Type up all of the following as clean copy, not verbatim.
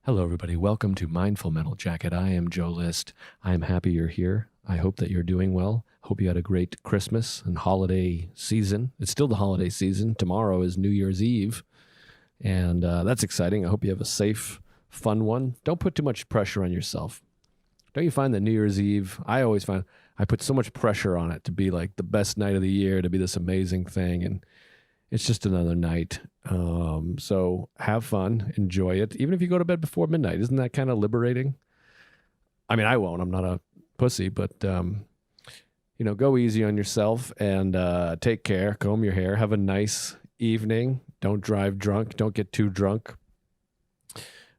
Hello, everybody. Welcome to Mindful Mental Jacket. I am Joe List. I am happy you're here. I hope that you're doing well. Hope you had a great Christmas and holiday season. It's still the holiday season. Tomorrow is New Year's Eve, and that's exciting. I hope you have a safe, fun one. Don't put too much pressure on yourself. Don't you find that New Year's Eve, I always find I put so much pressure on it to be like the best night of the year, to be this amazing thing, and it's just another night. So have fun, enjoy it. Even if you go to bed before midnight, isn't that kind of liberating? I mean, I won't. I'm not a pussy, but go easy on yourself and take care. Comb your hair. Have a nice evening. Don't drive drunk. Don't get too drunk.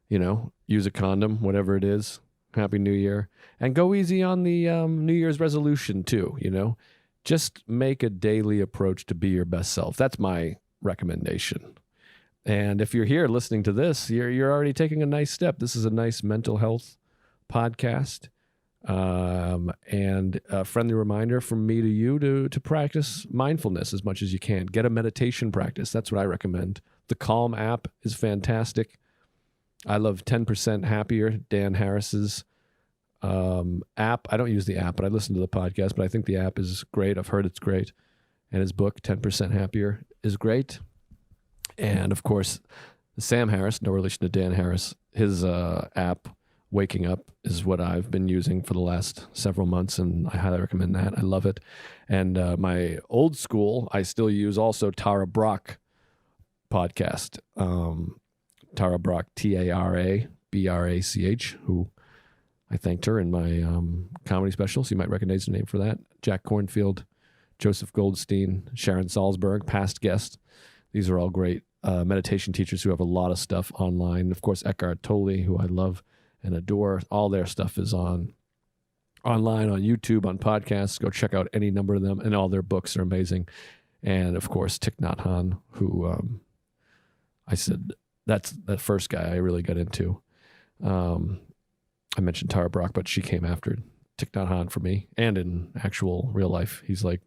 Use a condom, whatever it is. Happy New Year. And go easy on the New Year's resolution too, Just make a daily approach to be your best self. That's my recommendation. And if you're here listening to this, you're already taking a nice step. This is a nice mental health podcast. And a friendly reminder from me to you to practice mindfulness as much as you can. Get a meditation practice. That's what I recommend. The Calm app is fantastic. I love 10% Happier, Dan Harris's app. I don't use the app, but I listen to the podcast, but I think the app is great. I've heard it's great. And his book, 10% Happier, is great. And of course, Sam Harris, no relation to Dan Harris, his app, Waking Up, is what I've been using for the last several months, and I highly recommend that. I love it. And my old school, I still use also Tara Brach podcast. Tara Brach, TaraBrach, who I thanked her in my comedy special, so you might recognize the name for that. Jack Kornfield, Joseph Goldstein, Sharon Salzberg, past guest. These are all great meditation teachers who have a lot of stuff online. Of course, Eckhart Tolle, who I love and adore. All their stuff is online, on YouTube, on podcasts. Go check out any number of them, and all their books are amazing. And of course, Thich Nhat Hanh, who I said that's that first guy I really got into. I mentioned Tara Brach, but she came after Thich Nhat Hanh for me, and in actual real life. He's like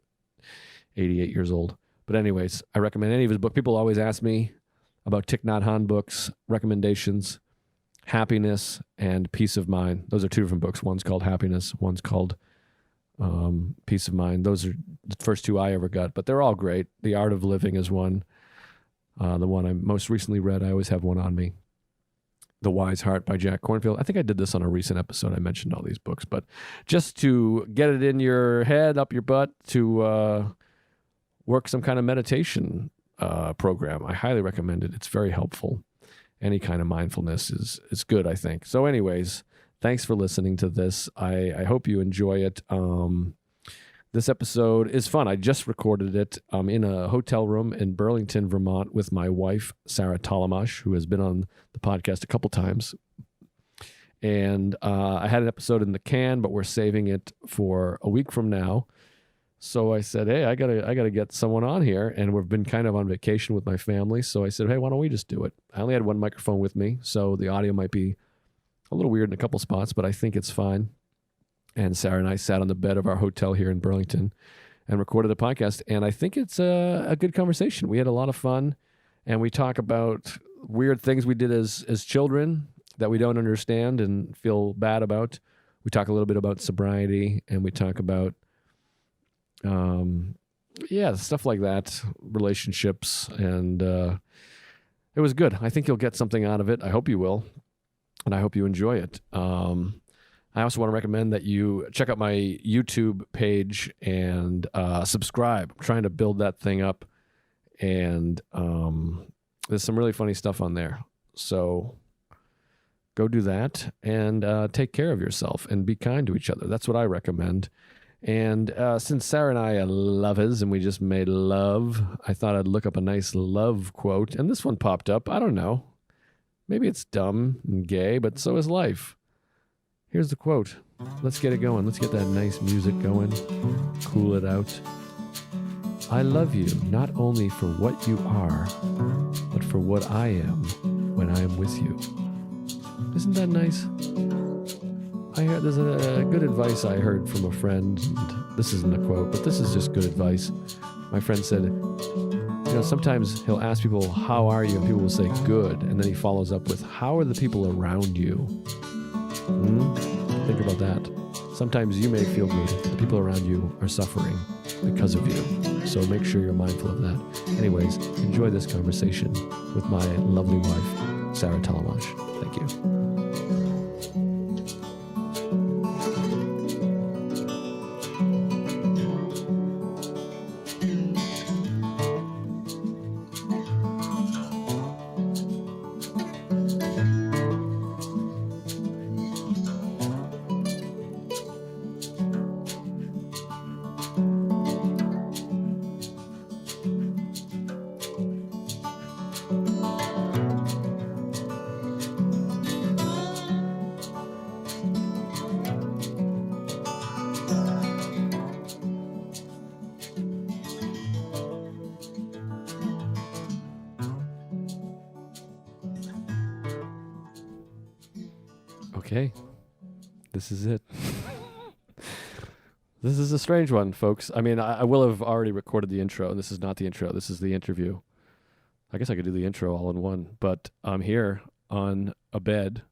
88 years old. But anyways, I recommend any of his books. People always ask me about Thich Nhat Hanh books, recommendations, Happiness and Peace of Mind. Those are two different books. One's called Happiness. One's called Peace of Mind. Those are the first two I ever got, but they're all great. The Art of Living is one. The one I most recently read, I always have one on me. The Wise Heart by Jack Kornfield. I think I did this on a recent episode. I mentioned all these books, but just to get it in your head, up your butt, to work some kind of meditation program, I highly recommend it. It's very helpful. Any kind of mindfulness is good, I think. So anyways, thanks for listening to this. I hope you enjoy it. This episode is fun. I just recorded it in a hotel room in Burlington, Vermont with my wife, Sarah Tollemache, who has been on the podcast a couple times. And I had an episode in the can, but we're saving it for a week from now. So I said, hey, I gotta get someone on here. And we've been kind of on vacation with my family. So I said, hey, why don't we just do it? I only had one microphone with me, so the audio might be a little weird in a couple spots, but I think it's fine. And Sarah and I sat on the bed of our hotel here in Burlington and recorded a podcast. And I think it's a good conversation. We had a lot of fun, and we talk about weird things we did as children that we don't understand and feel bad about. We talk a little bit about sobriety, and we talk about, stuff like that, relationships. And it was good. I think you'll get something out of it. I hope you will. And I hope you enjoy it. I also want to recommend that you check out my YouTube page and subscribe. I'm trying to build that thing up, and there's some really funny stuff on there. So go do that and take care of yourself and be kind to each other. That's what I recommend. And since Sarah and I are lovers and we just made love, I thought I'd look up a nice love quote. And this one popped up. I don't know. Maybe it's dumb and gay, but so is life. Here's the quote. Let's get it going. Let's get that nice music going. Cool it out. I love you not only for what you are, but for what I am when I am with you. Isn't that nice? There's a good advice I heard from a friend. And this isn't a quote, but this is just good advice. My friend said, sometimes he'll ask people, how are you? And people will say, good. And then he follows up with, how are the people around you? Think about that. Sometimes you may feel good. The people around you are suffering because of you. So make sure you're mindful of that. Anyways, enjoy this conversation with my lovely wife, Sarah Tollemache. Thank you. Okay, this is it. This is a strange one, folks. I mean, I will have already recorded the intro. This is not the intro. This is the interview. I guess I could do the intro all in one, but I'm here on a bed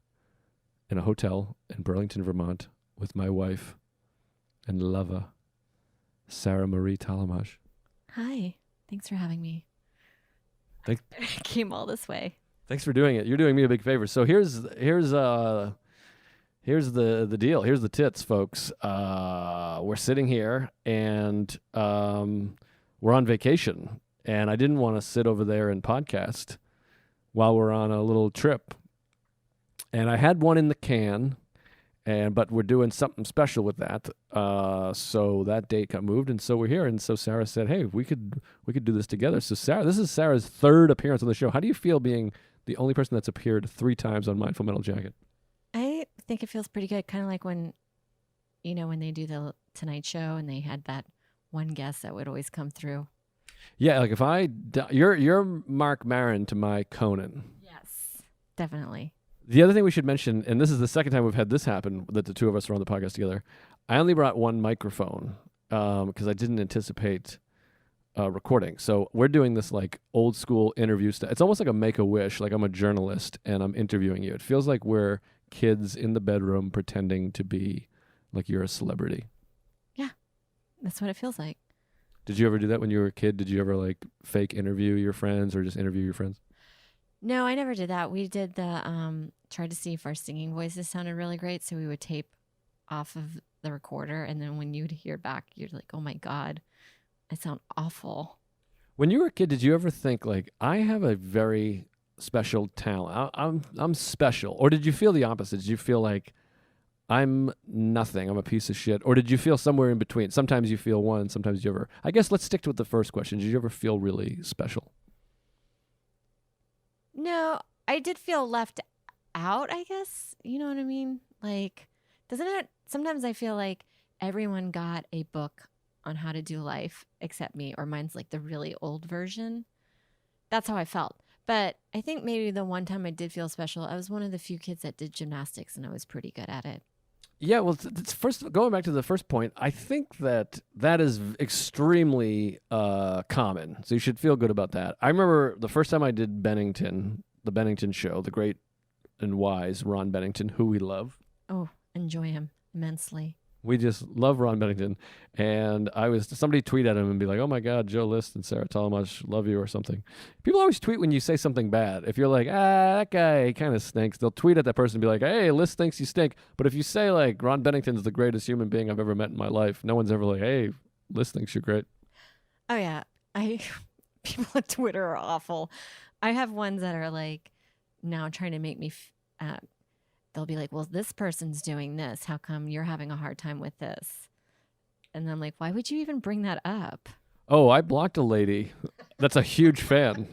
in a hotel in Burlington, Vermont with my wife and lover, Sarah Marie Tollemache. Hi. Thanks for having me. I came all this way. Thanks for doing it. You're doing me a big favor. So here's the deal. Here's the tits, folks. We're sitting here and we're on vacation, and I didn't want to sit over there and podcast while we're on a little trip. And I had one in the can, but we're doing something special with that. So that date got moved, and so we're here. And so Sarah said, "Hey, we could do this together." So Sarah, this is Sarah's third appearance on the show. How do you feel being the only person that's appeared 3 times on Mindful Metal Jacket? I think it feels pretty good. Kind of like when they do the Tonight Show and they had that one guest that would always come through. Yeah, like if you're Mark Maron to my Conan. Yes, definitely. The other thing we should mention, and this is the second time we've had this happen, that the two of us are on the podcast together. I only brought one microphone because I didn't anticipate recording. So we're doing this like old school interview stuff. It's almost like a Make-A-Wish, like I'm a journalist and I'm interviewing you. It feels like we're kids in the bedroom pretending to be like you're a celebrity. Yeah, that's what it feels like. Did you ever do that when you were a kid? Did you ever like fake interview your friends or just interview your friends? No, I never did that. We did the tried to see if our singing voices sounded really great, so we would tape off of the recorder, and then when you'd hear back, you're like, "Oh my God, I sound awful." When you were a kid, did you ever think like, I have a very special talent? I'm special, or did you feel the opposite? Did you feel like I'm nothing, I'm a piece of shit, or did you feel somewhere in between? Sometimes you feel one, sometimes you ever. I guess let's stick to the first question. Did you ever feel really special? No, I did feel left out, I guess. You know what I mean? Like, doesn't it? Sometimes I feel like everyone got a book on how to do life except me, or mine's like the really old version. That's how I felt. But I think maybe the one time I did feel special, I was one of the few kids that did gymnastics, and I was pretty good at it. Yeah, well, first going back to the first point, I think that is extremely common. So you should feel good about that. I remember the first time I did Bennington, the Bennington show, the great and wise Ron Bennington, who we love. Oh, enjoy him immensely. We just love Ron Bennington. And somebody tweet at him and be like, "Oh my God, Joe List and Sarah Tollemache love you," or something. People always tweet when you say something bad. If you're like, that guy kind of stinks, they'll tweet at that person and be like, "Hey, List thinks you stink." But if you say like, "Ron Bennington's the greatest human being I've ever met in my life," no one's ever like, "Hey, List thinks you're great." Oh yeah. People on Twitter are awful. I have ones that are like now trying to make me they'll be like, "Well, this person's doing this. How come you're having a hard time with this?" And I'm like, why would you even bring that up? Oh, I blocked a lady that's a huge fan.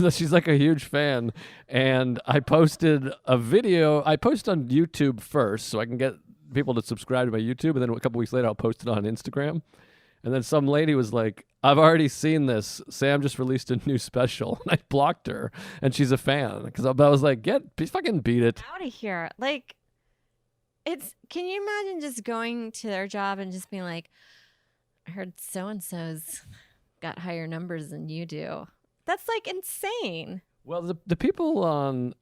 She's like a huge fan. And I posted a video. I post on YouTube first so I can get people to subscribe to my YouTube. And then a couple weeks later, I'll post it on Instagram. And then some lady was like, "I've already seen this. Sam just released a new special." And I blocked her. And she's a fan. Because I was like, fucking beat it. Out of here. Like, can you imagine just going to their job and just being like, "I heard so-and-so's got higher numbers than you do." That's like insane. Well, the people on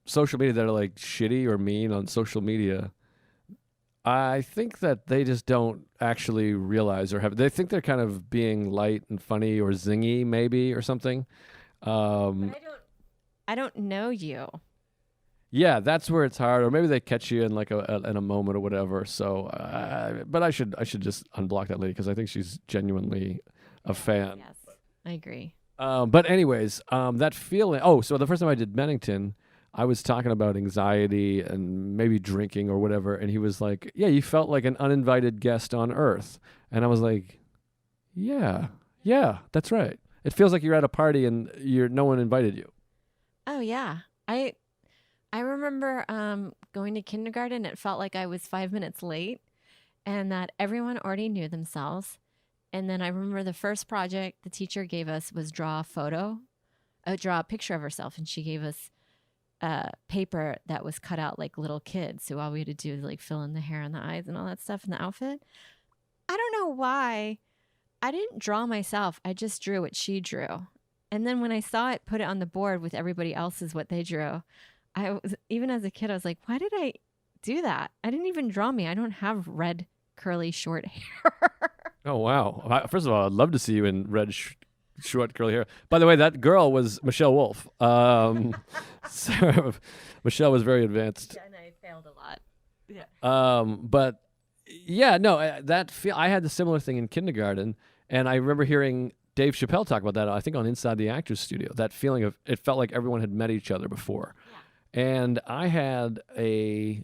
social media that are like shitty or mean on social media, I think that they just don't actually realize they think they're kind of being light and funny or zingy maybe or something. But I don't know you. Yeah, that's where it's hard, or maybe they catch you in like in a moment or whatever. So, but I should just unblock that lady because I think she's genuinely a fan. Yes, I agree. But anyways, that feeling. Oh, so the first time I did Bennington, I was talking about anxiety and maybe drinking or whatever, and he was like, "Yeah, you felt like an uninvited guest on Earth," and I was like, "Yeah, that's right. It feels like you're at a party and no one invited you." Oh yeah, I remember going to kindergarten. It felt like I was 5 minutes late, and that everyone already knew themselves. And then I remember the first project the teacher gave us was draw a picture of herself, and she gave us paper that was cut out like little kids. So all we had to do was like fill in the hair and the eyes and all that stuff in the outfit. I don't know why I didn't draw myself. I just drew what she drew. And then when I saw it, put it on the board with everybody else's what they drew, even as a kid, I was like, why did I do that? I didn't even draw me. I don't have red, curly, short hair. Oh wow! First of all, I'd love to see you in red, short, curly hair. By the way, that girl was Michelle Wolf. Michelle was very advanced. Yeah, and I failed a lot. Yeah. But yeah, no, I had the similar thing in kindergarten, and I remember hearing Dave Chappelle talk about that. I think on Inside the Actors Studio. That feeling of it felt like everyone had met each other before, and I had a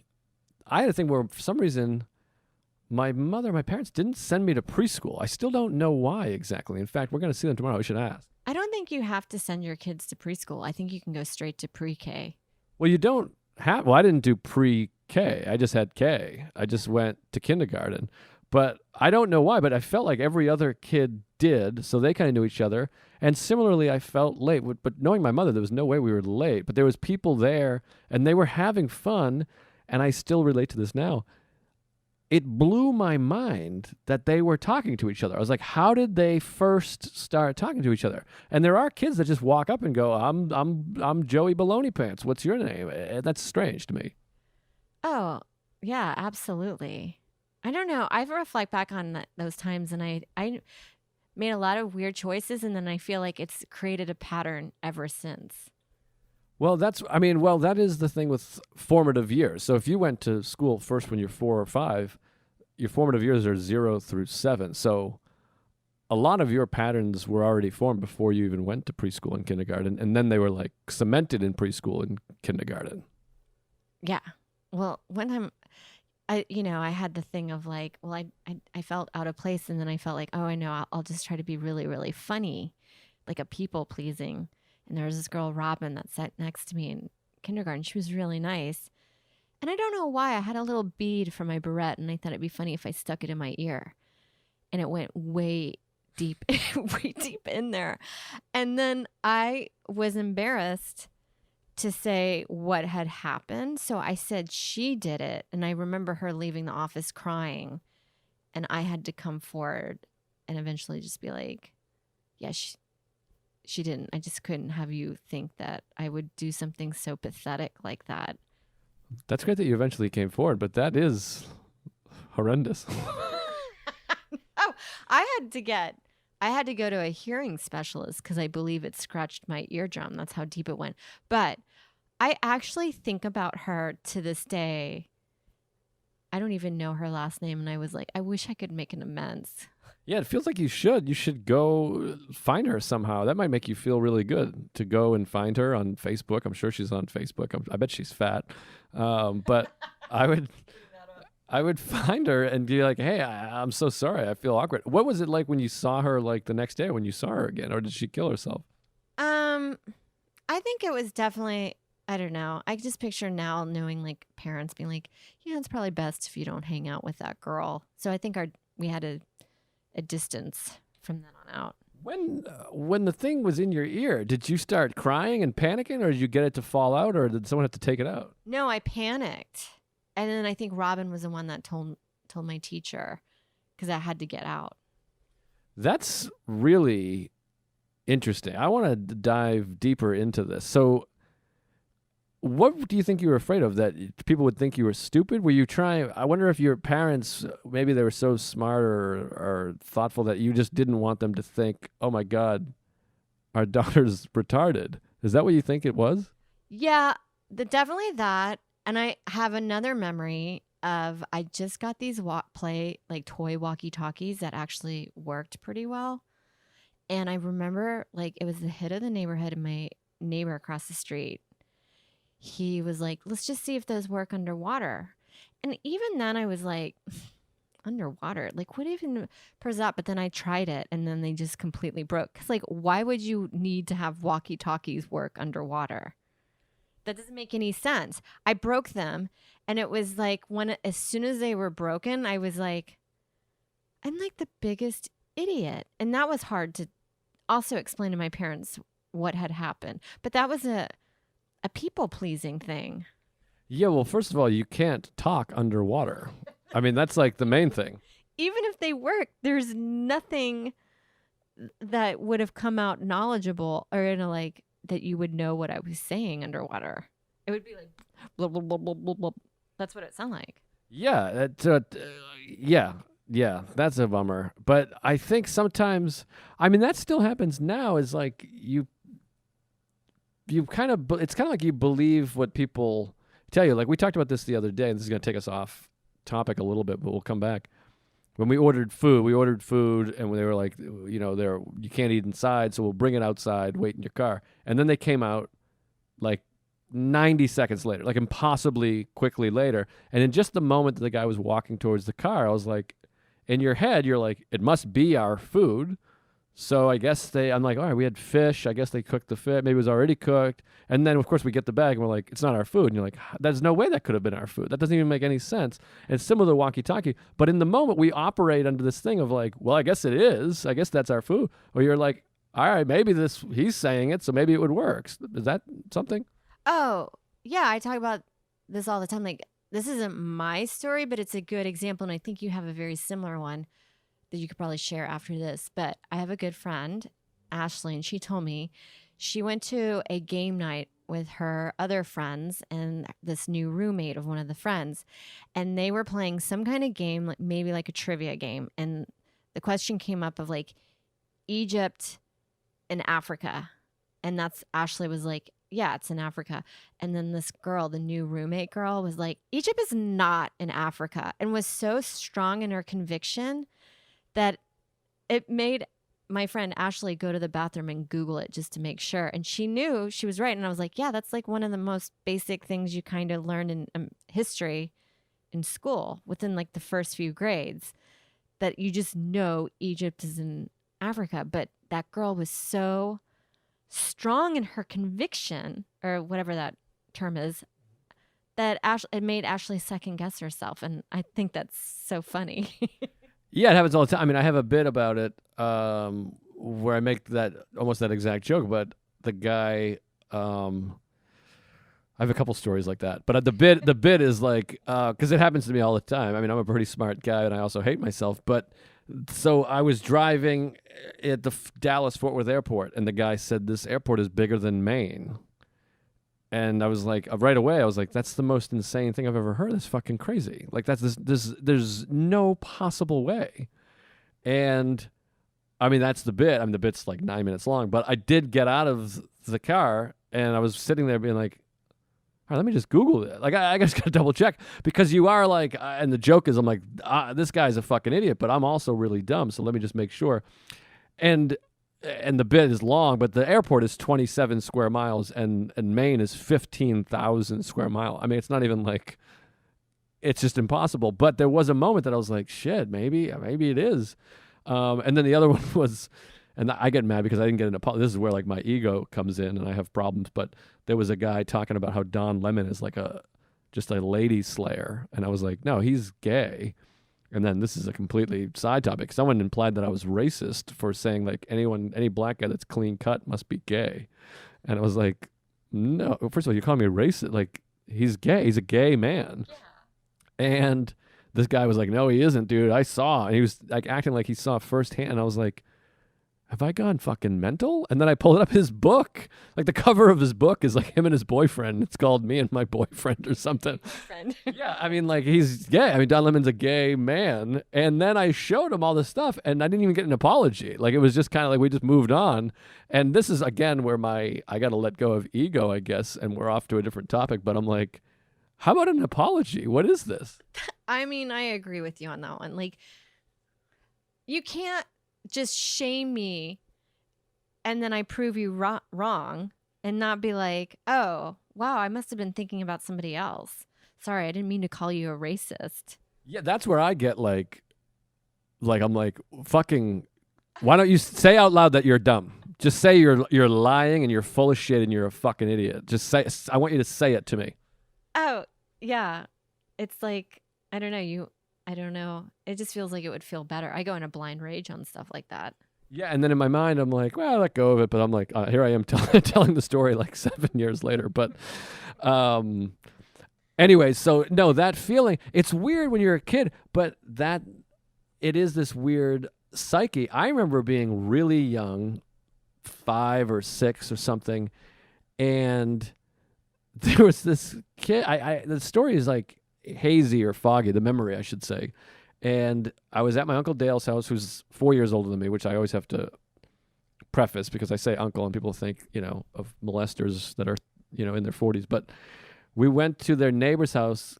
thing where for some reason my parents didn't send me to preschool. I still don't know why exactly. In fact, we're going to see them tomorrow. We should ask. I don't think you have to send your kids to preschool. I think you can go straight to pre-K. Well, you don't have. Well, I didn't do pre-K. I just had K. I just went to kindergarten. But I don't know why, but I felt like every other kid did, so they kind of knew each other. And similarly, I felt late. But knowing my mother, there was no way we were late. But there was people there, and they were having fun, and I still relate to this now. It blew my mind that they were talking to each other. I was like, how did they first start talking to each other? And there are kids that just walk up and go, I'm Joey Baloney Pants. What's your name? That's strange to me. Oh, yeah, absolutely. I don't know. I reflect back on those times, and I made a lot of weird choices, and then I feel like it's created a pattern ever since. Well, that is the thing with formative years. So if you went to school first when you're 4 or 5, your formative years are 0 through 7. So a lot of your patterns were already formed before you even went to preschool and kindergarten. And then they were like cemented in preschool and kindergarten. Yeah. Well, one time, I had the thing of like, well, I felt out of place, and then I felt like, oh, I know, I'll just try to be really, really funny, like a people pleasing. And there was this girl, Robin, that sat next to me in kindergarten. She was really nice. And I don't know why. I had a little bead for my barrette, and I thought it'd be funny if I stuck it in my ear. And it went way deep, way deep in there. And then I was embarrassed to say what had happened. So I said she did it. And I remember her leaving the office crying. And I had to come forward and eventually just be like, yeah, she didn't. I just couldn't have you think that I would do something so pathetic like that. That's great that you eventually came forward, but that is horrendous. Oh, I had to go to a hearing specialist because I believe it scratched my eardrum. That's how deep it went. But I actually think about her to this day. I don't even know her last name. And I was like, I wish I could make an amends. Yeah, it feels like you should. You should go find her somehow. That might make you feel really good to go and find her on Facebook. I'm sure she's on Facebook. I bet she's fat. But I would find her and be like, hey, I'm so sorry. I feel awkward. What was it like when you saw her like the next day when you saw her again? Or did she kill herself? I think it was definitely, I don't know. I just picture now knowing like parents being like, yeah, it's probably best if you don't hang out with that girl. So I think we had a distance from then on out. When the thing was in your ear, did you start crying and panicking, or did you get it to fall out, or did someone have to take it out? No, I panicked. And then I think Robin was the one that told my teacher because I had to get out. That's really Interesting. I want to dive deeper into this. So, what do you think you were afraid of? That people would think you were stupid? Were you trying? I wonder if your parents, maybe they were so smart or thoughtful that you just didn't want them to think, oh my God, our daughter's retarded. Is that what you think it was? Yeah, definitely that. And I have another memory of I just got these toy walkie-talkies that actually worked pretty well. And I remember like it was the hit of the neighborhood, and my neighbor across the street, he was like, let's just see if those work underwater. And even then I was like, underwater, like what even purrs up? But then I tried it and then they just completely broke. Cause like, why would you need to have walkie-talkies work underwater? That doesn't make any sense. I broke them, and it was like as soon as they were broken, I was like, I'm like the biggest idiot. And that was hard to also explain to my parents what had happened. But that was a people-pleasing thing. Yeah, well, first of all, you can't talk underwater. I mean, that's like the main thing. Even if they work, there's nothing that would have come out knowledgeable or like that you would know what I was saying underwater. It would be like blah blah blah blah blah blah. That's what it sounded like. Yeah, yeah, that's a bummer. But I think sometimes, I mean, that still happens now. Is like you kind of, it's kind of like you believe what people tell you. Like we talked about this the other day, and this is going to take us off topic a little bit, but we'll come back. When we ordered food, and they were like, you can't eat inside, so we'll bring it outside, wait in your car. And then they came out like 90 seconds later, like impossibly quickly later. And in just the moment that the guy was walking towards the car, I was like, in your head, you're like, it must be our food. So I guess I'm like, all right, we had fish. I guess they cooked the fish. Maybe it was already cooked. And then, of course, we get the bag and we're like, it's not our food. And you're like, there's no way that could have been our food. That doesn't even make any sense. And it's similar to walkie-talkie. But in the moment, we operate under this thing of like, well, I guess it is. I guess that's our food. Or you're like, all right, maybe he's saying it, so maybe it would work. Is that something? Oh, yeah. I talk about this all the time. Like, this isn't my story, but it's a good example. And I think you have a very similar one that you could probably share after this. But I have a good friend, Ashley, and she told me she went to a game night with her other friends and this new roommate of one of the friends. And they were playing some kind of game, like maybe like a trivia game. And the question came up of like Egypt and Africa. And Ashley was like, yeah, it's in Africa. And then this girl, the new roommate girl, was like, Egypt is not in Africa, and was so strong in her conviction that it made my friend Ashley go to the bathroom and Google it just to make sure. And she knew she was right. And I was like, yeah, that's like one of the most basic things you kind of learn in history in school within like the first few grades, that you just know Egypt is in Africa. But that girl was so strong in her conviction, or whatever that term is, that it made Ashley second guess herself. And I think that's so funny. Yeah, it happens all the time. I mean, I have a bit about it where I make almost that exact joke, but the guy, I have a couple stories like that. But the bit is like, because it happens to me all the time. I mean, I'm a pretty smart guy, and I also hate myself. But so I was driving at the Dallas-Fort Worth airport, and the guy said, this airport is bigger than Maine. And I was like, right away, I was like, that's the most insane thing I've ever heard. That's fucking crazy. Like, there's no possible way. And I mean, that's the bit. I mean, the bit's like 9 minutes long, but I did get out of the car, and I was sitting there being like, all right, let me just Google it. Like, I just got to double check, because you are like, and the joke is, I'm like, this guy's a fucking idiot, but I'm also really dumb. So let me just make sure. And the bit is long, but the airport is 27 square miles, and Maine is 15,000 square mile. I mean, it's not even like, it's just impossible. But there was a moment that I was like, shit, maybe it is. And then the other one was, and I get mad because I didn't get an apology. This is where like my ego comes in and I have problems. But there was a guy talking about how Don Lemon is like just a lady slayer. And I was like, no, he's gay. And then this is a completely side topic. Someone implied that I was racist for saying like any black guy that's clean cut must be gay. And I was like, no, first of all, you're calling me racist. Like, he's gay. He's a gay man. Yeah. And this guy was like, no, he isn't, dude. I saw. And he was like acting like he saw firsthand. And I was like, have I gone fucking mental? And then I pulled up his book. Like the cover of his book is like him and his boyfriend. It's called Me and My Boyfriend or something. Friend. Yeah, I mean, like he's gay. I mean, Don Lemon's a gay man. And then I showed him all this stuff and I didn't even get an apology. Like it was just kind of like we just moved on. And this is again where I got to let go of ego, I guess. And we're off to a different topic. But I'm like, how about an apology? What is this? I mean, I agree with you on that one. Like, you can't just shame me and then I prove you wrong and not be like, oh, wow, I must have been thinking about somebody else. Sorry, I didn't mean to call you a racist. Yeah, that's where I get like I'm like, fucking, why don't you say out loud that you're dumb? Just say you're lying and you're full of shit and you're a fucking idiot. Just say, I want you to say it to me. Oh, yeah. It's like, I don't know. It just feels like it would feel better. I go in a blind rage on stuff like that. Yeah, and then in my mind, I'm like, well, let go of it. But I'm like, here I am telling the story like 7 years later. But anyway, so no, that feeling, it's weird when you're a kid, but it is this weird psyche. I remember being really young, 5 or 6 or something, and there was this kid. The story is like hazy or foggy, the memory, I should say. And I was at my Uncle Dale's house, who's 4 years older than me, which I always have to preface because I say uncle and people think, of molesters that are, in their 40s. But we went to their neighbor's house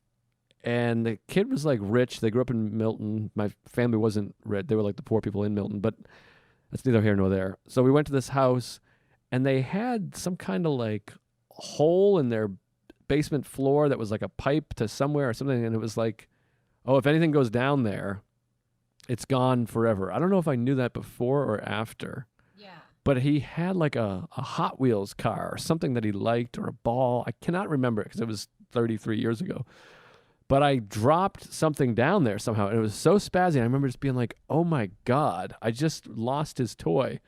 and the kid was like rich. They grew up in Milton. My family wasn't rich. They were like the poor people in Milton, but that's neither here nor there. So we went to this house and they had some kind of like hole in their basement floor that was like a pipe to somewhere or something. And it was like, oh, if anything goes down there, it's gone forever. I don't know if I knew that before or after. Yeah. But he had like a Hot Wheels car or something that he liked or a ball. I cannot remember it because it was 33 years ago. But I dropped something down there somehow. And it was so spazzy. I remember just being like, oh my God, I just lost his toy.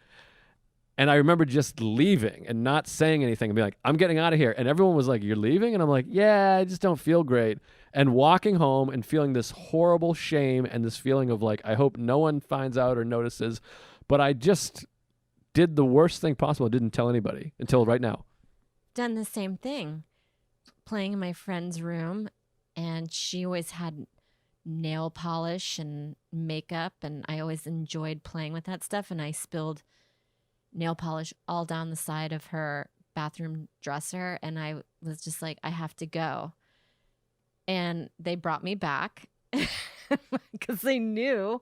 And I remember just leaving and not saying anything and being like, I'm getting out of here. And everyone was like, you're leaving? And I'm like, yeah, I just don't feel great. And walking home and feeling this horrible shame and this feeling of like, I hope no one finds out or notices. But I just did the worst thing possible. Didn't tell anybody until right now. Done the same thing. Playing in my friend's room, and she always had nail polish and makeup, and I always enjoyed playing with that stuff. And I spilled nail polish all down the side of her bathroom dresser, and I was just like, I have to go. And they brought me back because they knew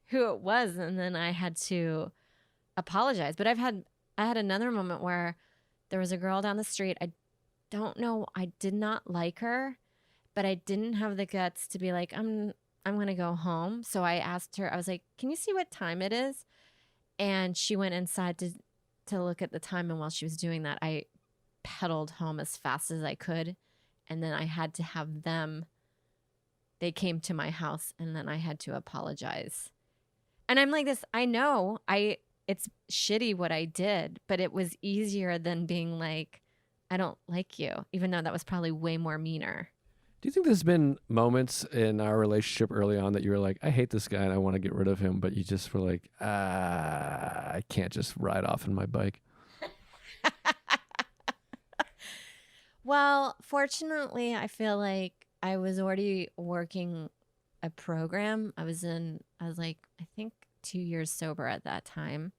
who it was, and then I had to apologize. But I had another moment where there was a girl down the street. I don't know, I did not like her, but I didn't have the guts to be like, I'm gonna go home. So I asked her, I was like, can you see what time it is? And she went inside to look at the time. And while she was doing that, I pedaled home as fast as I could. And then I had to have they came to my house, and then I had to apologize. And I'm like this, I know it's shitty what I did, but it was easier than being like, I don't like you, even though that was probably way more meaner. Do you think there's been moments in our relationship early on that you were like, I hate this guy and I want to get rid of him, but you just were like, I can't just ride off on my bike? Well, fortunately, I feel like I was already working a program. I was like, I think 2 years sober at that time.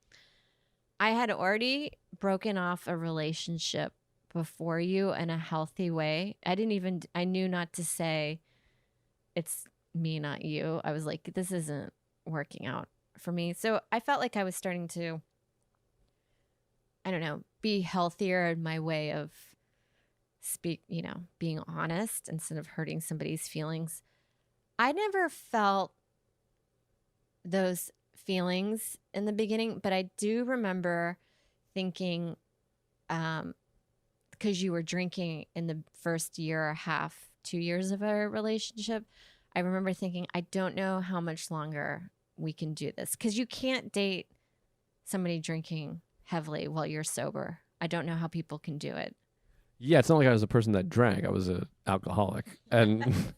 I had already broken off a relationship before you in a healthy way. I knew not to say it's me, not you. I was like, this isn't working out for me. So I felt like I was starting to, I don't know, be healthier in my way of being honest instead of hurting somebody's feelings. I never felt those feelings in the beginning, but I do remember thinking, because you were drinking in the first year or half, 2 years of our relationship, I remember thinking, I don't know how much longer we can do this, because you can't date somebody drinking heavily while you're sober. I don't know how people can do it. Yeah, it's not like I was a person that drank. I was an alcoholic. And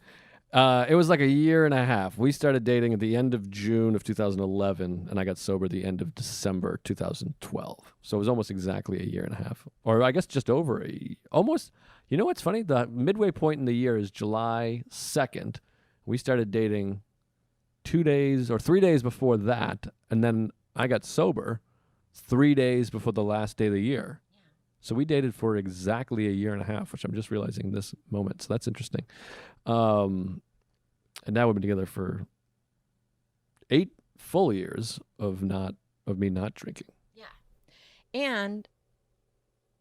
It was like a year and a half. We started dating at the end of June of 2011, and I got sober at the end of December 2012. So it was almost exactly a year and a half, or I guess just over almost. You know what's funny? The midway point in the year is July 2nd. We started dating 2 days or 3 days before that, and then I got sober 3 days before the last day of the year. So we dated for exactly a year and a half, which I'm just realizing this moment. So that's interesting. And now we've been together for 8 full years of me not drinking. Yeah. And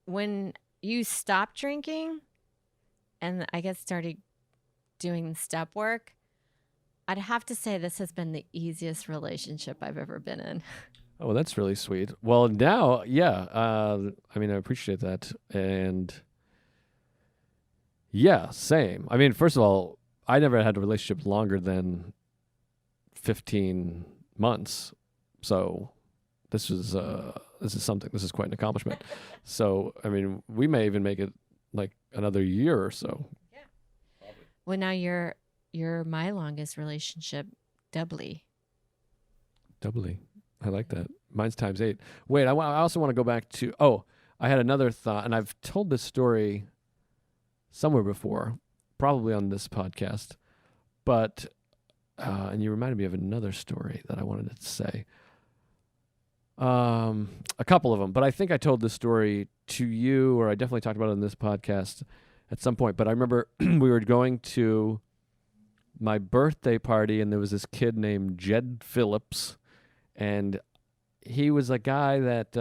when you stopped drinking and I guess started doing step work, I'd have to say this has been the easiest relationship I've ever been in. Oh, that's really sweet. Well, now, yeah, I mean, I appreciate that. And yeah, same. I mean, first of all, I never had a relationship longer than 15 months. So this is something. This is quite an accomplishment. So, I mean, we may even make it like another year or so. Yeah. Well, now you're my longest relationship doubly. I like that. Mine's times 8. Wait, I also want to go back to, I had another thought, and I've told this story somewhere before, probably on this podcast, but, and you reminded me of another story that I wanted to say. A couple of them, but I think I told this story to you, or I definitely talked about it on this podcast at some point, but I remember we were going to my birthday party, and there was this kid named Jed Phillips, and he was a guy that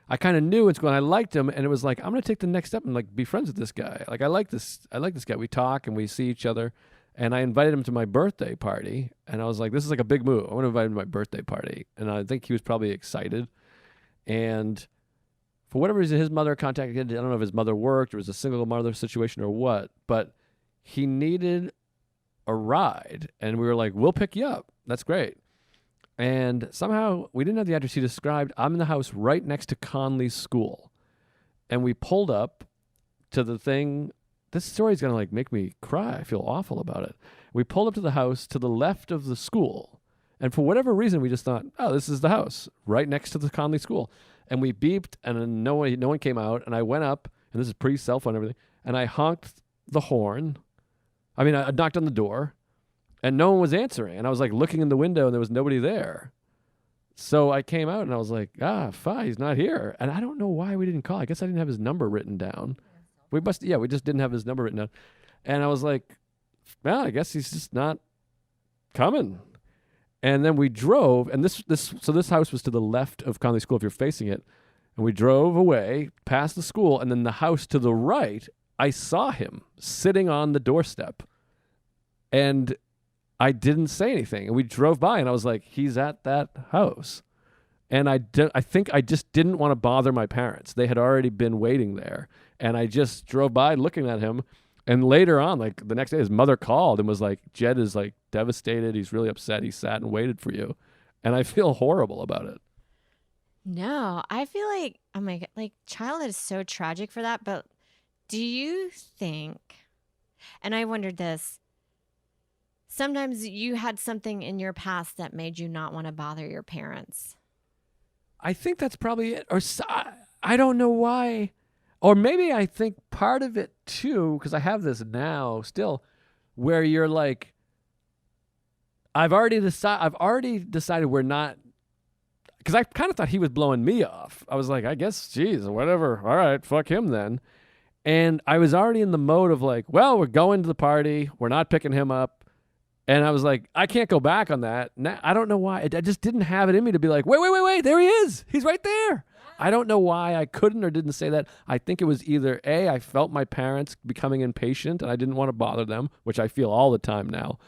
I kind of knew what's going on. I liked him, and it was like, I'm going to take the next step and like be friends with this guy. Like, I like this guy. We talk and we see each other, and I invited him to my birthday party, and I was like, this is like a big move. I want to invite him to my birthday party, and I think he was probably excited. And for whatever reason, his mother contacted him. I don't know if his mother worked or it was a single mother situation or what, but he needed a ride, and we were like, we'll pick you up. That's great. And somehow we didn't have the address he described. I'm in the house right next to Conley's school. And we pulled up to the thing. This story's going to like make me cry. I feel awful about it. We pulled up to the house to the left of the school. And for whatever reason, we just thought, oh, this is the house right next to the Conley school. And we beeped, and no one came out. And I went up, and this is pre-cell phone and everything. And I honked the horn. I mean, I knocked on the door. And no one was answering. And I was like looking in the window and there was nobody there. So I came out and I was like, fine, he's not here. And I don't know why we didn't call. I guess I didn't have his number written down. We just didn't have his number written down. And I was like, well, I guess he's just not coming. And then we drove, and this house was to the left of Conley School if you're facing it. And we drove away past the school, and then the house to the right, I saw him sitting on the doorstep. And I didn't say anything, and we drove by, and I was like, he's at that house. And I think I just didn't want to bother my parents. They had already been waiting there, and I just drove by looking at him. And later on, like the next day, his mother called and was like, Jed is like devastated. He's really upset. He sat and waited for you. And I feel horrible about it. No, I feel like, oh my God, like childhood is so tragic for that. But do you think, and I wondered this, sometimes you had something in your past that made you not want to bother your parents? I think that's probably it. Or I don't know why. Or maybe I think part of it too, because I have this now still, where you're like, I've already decided we're not, because I kind of thought he was blowing me off. I was like, I guess, geez, whatever. All right, fuck him then. And I was already in the mode of like, well, we're going to the party. We're not picking him up. And I was like, I can't go back on that. Now, I don't know why. I just didn't have it in me to be like, wait, there he is. He's right there. Yeah. I don't know why I couldn't or didn't say that. I think it was either A, I felt my parents becoming impatient and I didn't want to bother them, which I feel all the time now.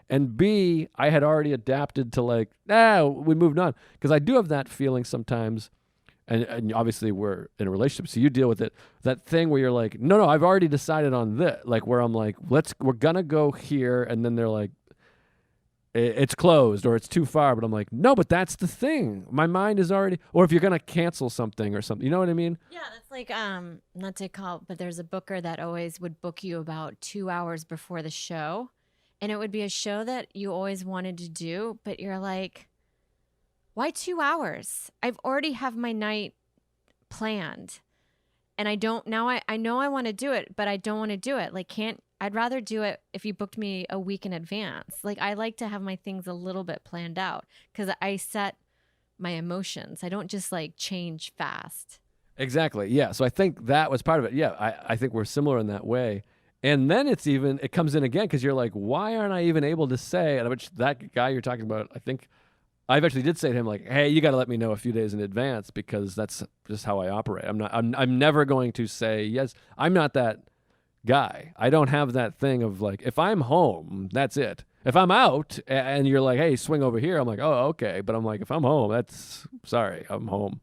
And B, I had already adapted to like, we moved on. Because I do have that feeling sometimes, and obviously we're in a relationship, so you deal with it. That thing where you're like, no, I've already decided on this. Like where I'm like, we're going to go here. And then they're like, it's closed or it's too far. But I'm like, no, but that's the thing. My mind is already, or if you're going to cancel something or something, you know what I mean? Yeah, that's like not to call, but there's a booker that always would book you about 2 hours before the show. And it would be a show that you always wanted to do, but you're like, why 2 hours? I've already have my night planned. And I don't now I know I want to do it, but I don't want to do it. Like I'd rather do it if you booked me a week in advance. Like I like to have my things a little bit planned out because I set my emotions. I don't just like change fast. Exactly. Yeah. So I think that was part of it. Yeah. I think we're similar in that way. And then it comes in again because you're like, why aren't I even able to say, and which that guy you're talking about, I think I eventually did say to him, like, hey, you got to let me know a few days in advance because that's just how I operate. I'm never going to say yes. I'm not that guy. I don't have that thing of like, if I'm home, that's it. If I'm out and you're like, hey, swing over here, I'm like, oh, okay. But I'm like, if I'm home, sorry, I'm home.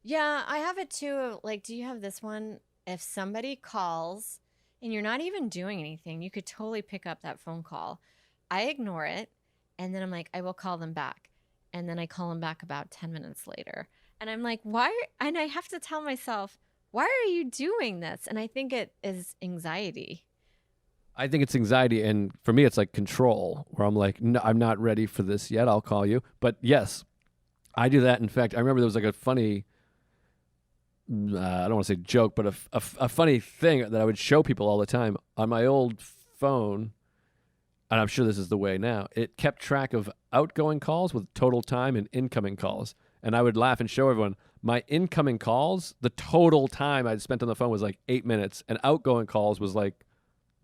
Yeah, I have it too. Like, do you have this one? If somebody calls and you're not even doing anything, you could totally pick up that phone call. I ignore it. And then I'm like, I will call them back. And then I call them back about 10 minutes later. And I'm like, why? And I have to tell myself, why are you doing this? And I think it is anxiety. I think it's anxiety. And for me, it's like control, where I'm like, no, I'm not ready for this yet. I'll call you. But yes, I do that. In fact, I remember there was like a funny, I don't want to say joke, but a funny thing that I would show people all the time on my old phone. And I'm sure this is the way now. It kept track of outgoing calls with total time and incoming calls. And I would laugh and show everyone my incoming calls, the total time I'd spent on the phone was like 8 minutes, and outgoing calls was like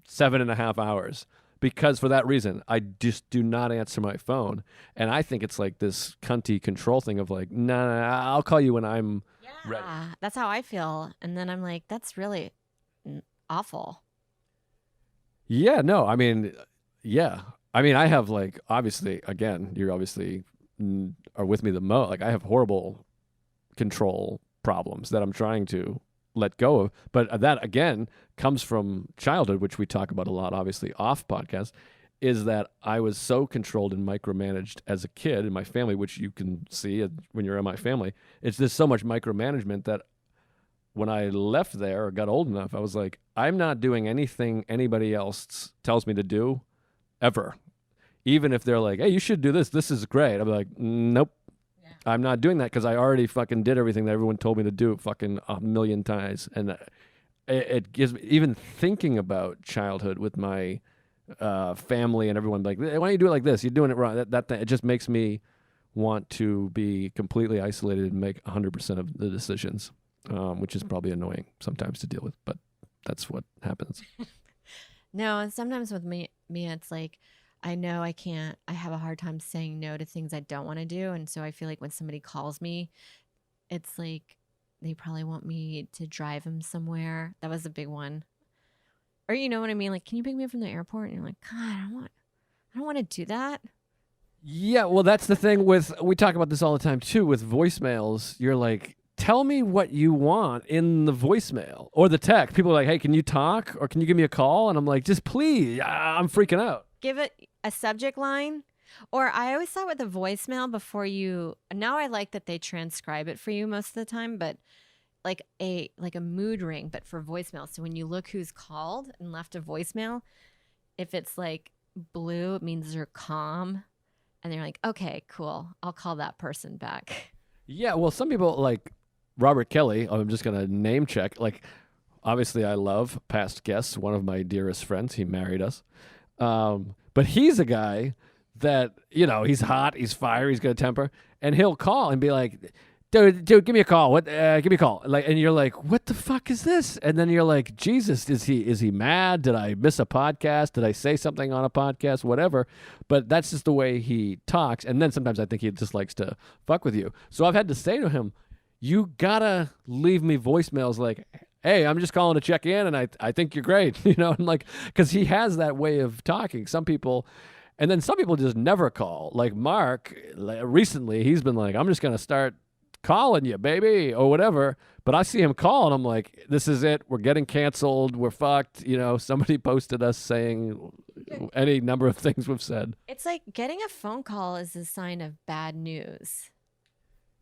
7.5 hours. Because for that reason, I just do not answer my phone. And I think it's like this cunty control thing of like, nah, I'll call you when I'm ready. That's how I feel. And then I'm like, that's really awful. Yeah, no, I mean, yeah. I mean, I have like, obviously, again, you're obviously are with me the most. Like I have horrible control problems that I'm trying to let go of. But that, again, comes from childhood, which we talk about a lot, obviously, off podcast, is that I was so controlled and micromanaged as a kid in my family, which you can see when you're in my family. It's just so much micromanagement that when I left there or got old enough, I was like, I'm not doing anything anybody else tells me to do ever. Even if they're like, hey, you should do this. This is great. I'm like, nope. Yeah. I'm not doing that because I already fucking did everything that everyone told me to do fucking a million times. And it gives me, even thinking about childhood with my family and everyone, like, why don't you do it like this? You're doing it wrong. That it just makes me want to be completely isolated and make 100% of the decisions, which is probably annoying sometimes to deal with, but that's what happens. No, and sometimes with me, it's like, I know I have a hard time saying no to things I don't want to do. And so I feel like when somebody calls me, it's like they probably want me to drive them somewhere. That was a big one. Or you know what I mean? Like, can you pick me up from the airport? And you're like, God, I don't want to do that. Yeah, well, that's the thing we talk about this all the time too, with voicemails. You're like, tell me what you want in the voicemail or the text. People are like, hey, can you talk or can you give me a call? And I'm like, just please, I'm freaking out. Give it a subject line. Or I always thought with the voicemail before now I like that they transcribe it for you most of the time, but like a mood ring, but for voicemail. So when you look who's called and left a voicemail, if it's like blue, it means they're calm. And they're like, okay, cool. I'll call that person back. Yeah, well, some people like Robert Kelly, I'm just going to name check. Like, obviously, I love past guests, one of my dearest friends. He married us. But he's a guy that, he's hot, he's fiery, he's got a temper. And he'll call and be like, dude, give me a call. Give me a call. Like, and you're like, what the fuck is this? And then you're like, Jesus, is he mad? Did I miss a podcast? Did I say something on a podcast? Whatever. But that's just the way he talks. And then sometimes I think he just likes to fuck with you. So I've had to say to him, you gotta leave me voicemails like, hey, I'm just calling to check in, and I think you're great, and like, because he has that way of talking. Some people, and then some people just never call. Like Mark, recently, he's been like, I'm just gonna start calling you, baby, or whatever. But I see him call, and I'm like, this is it. We're getting canceled. We're fucked. Somebody posted us saying any number of things we've said. It's like getting a phone call is a sign of bad news.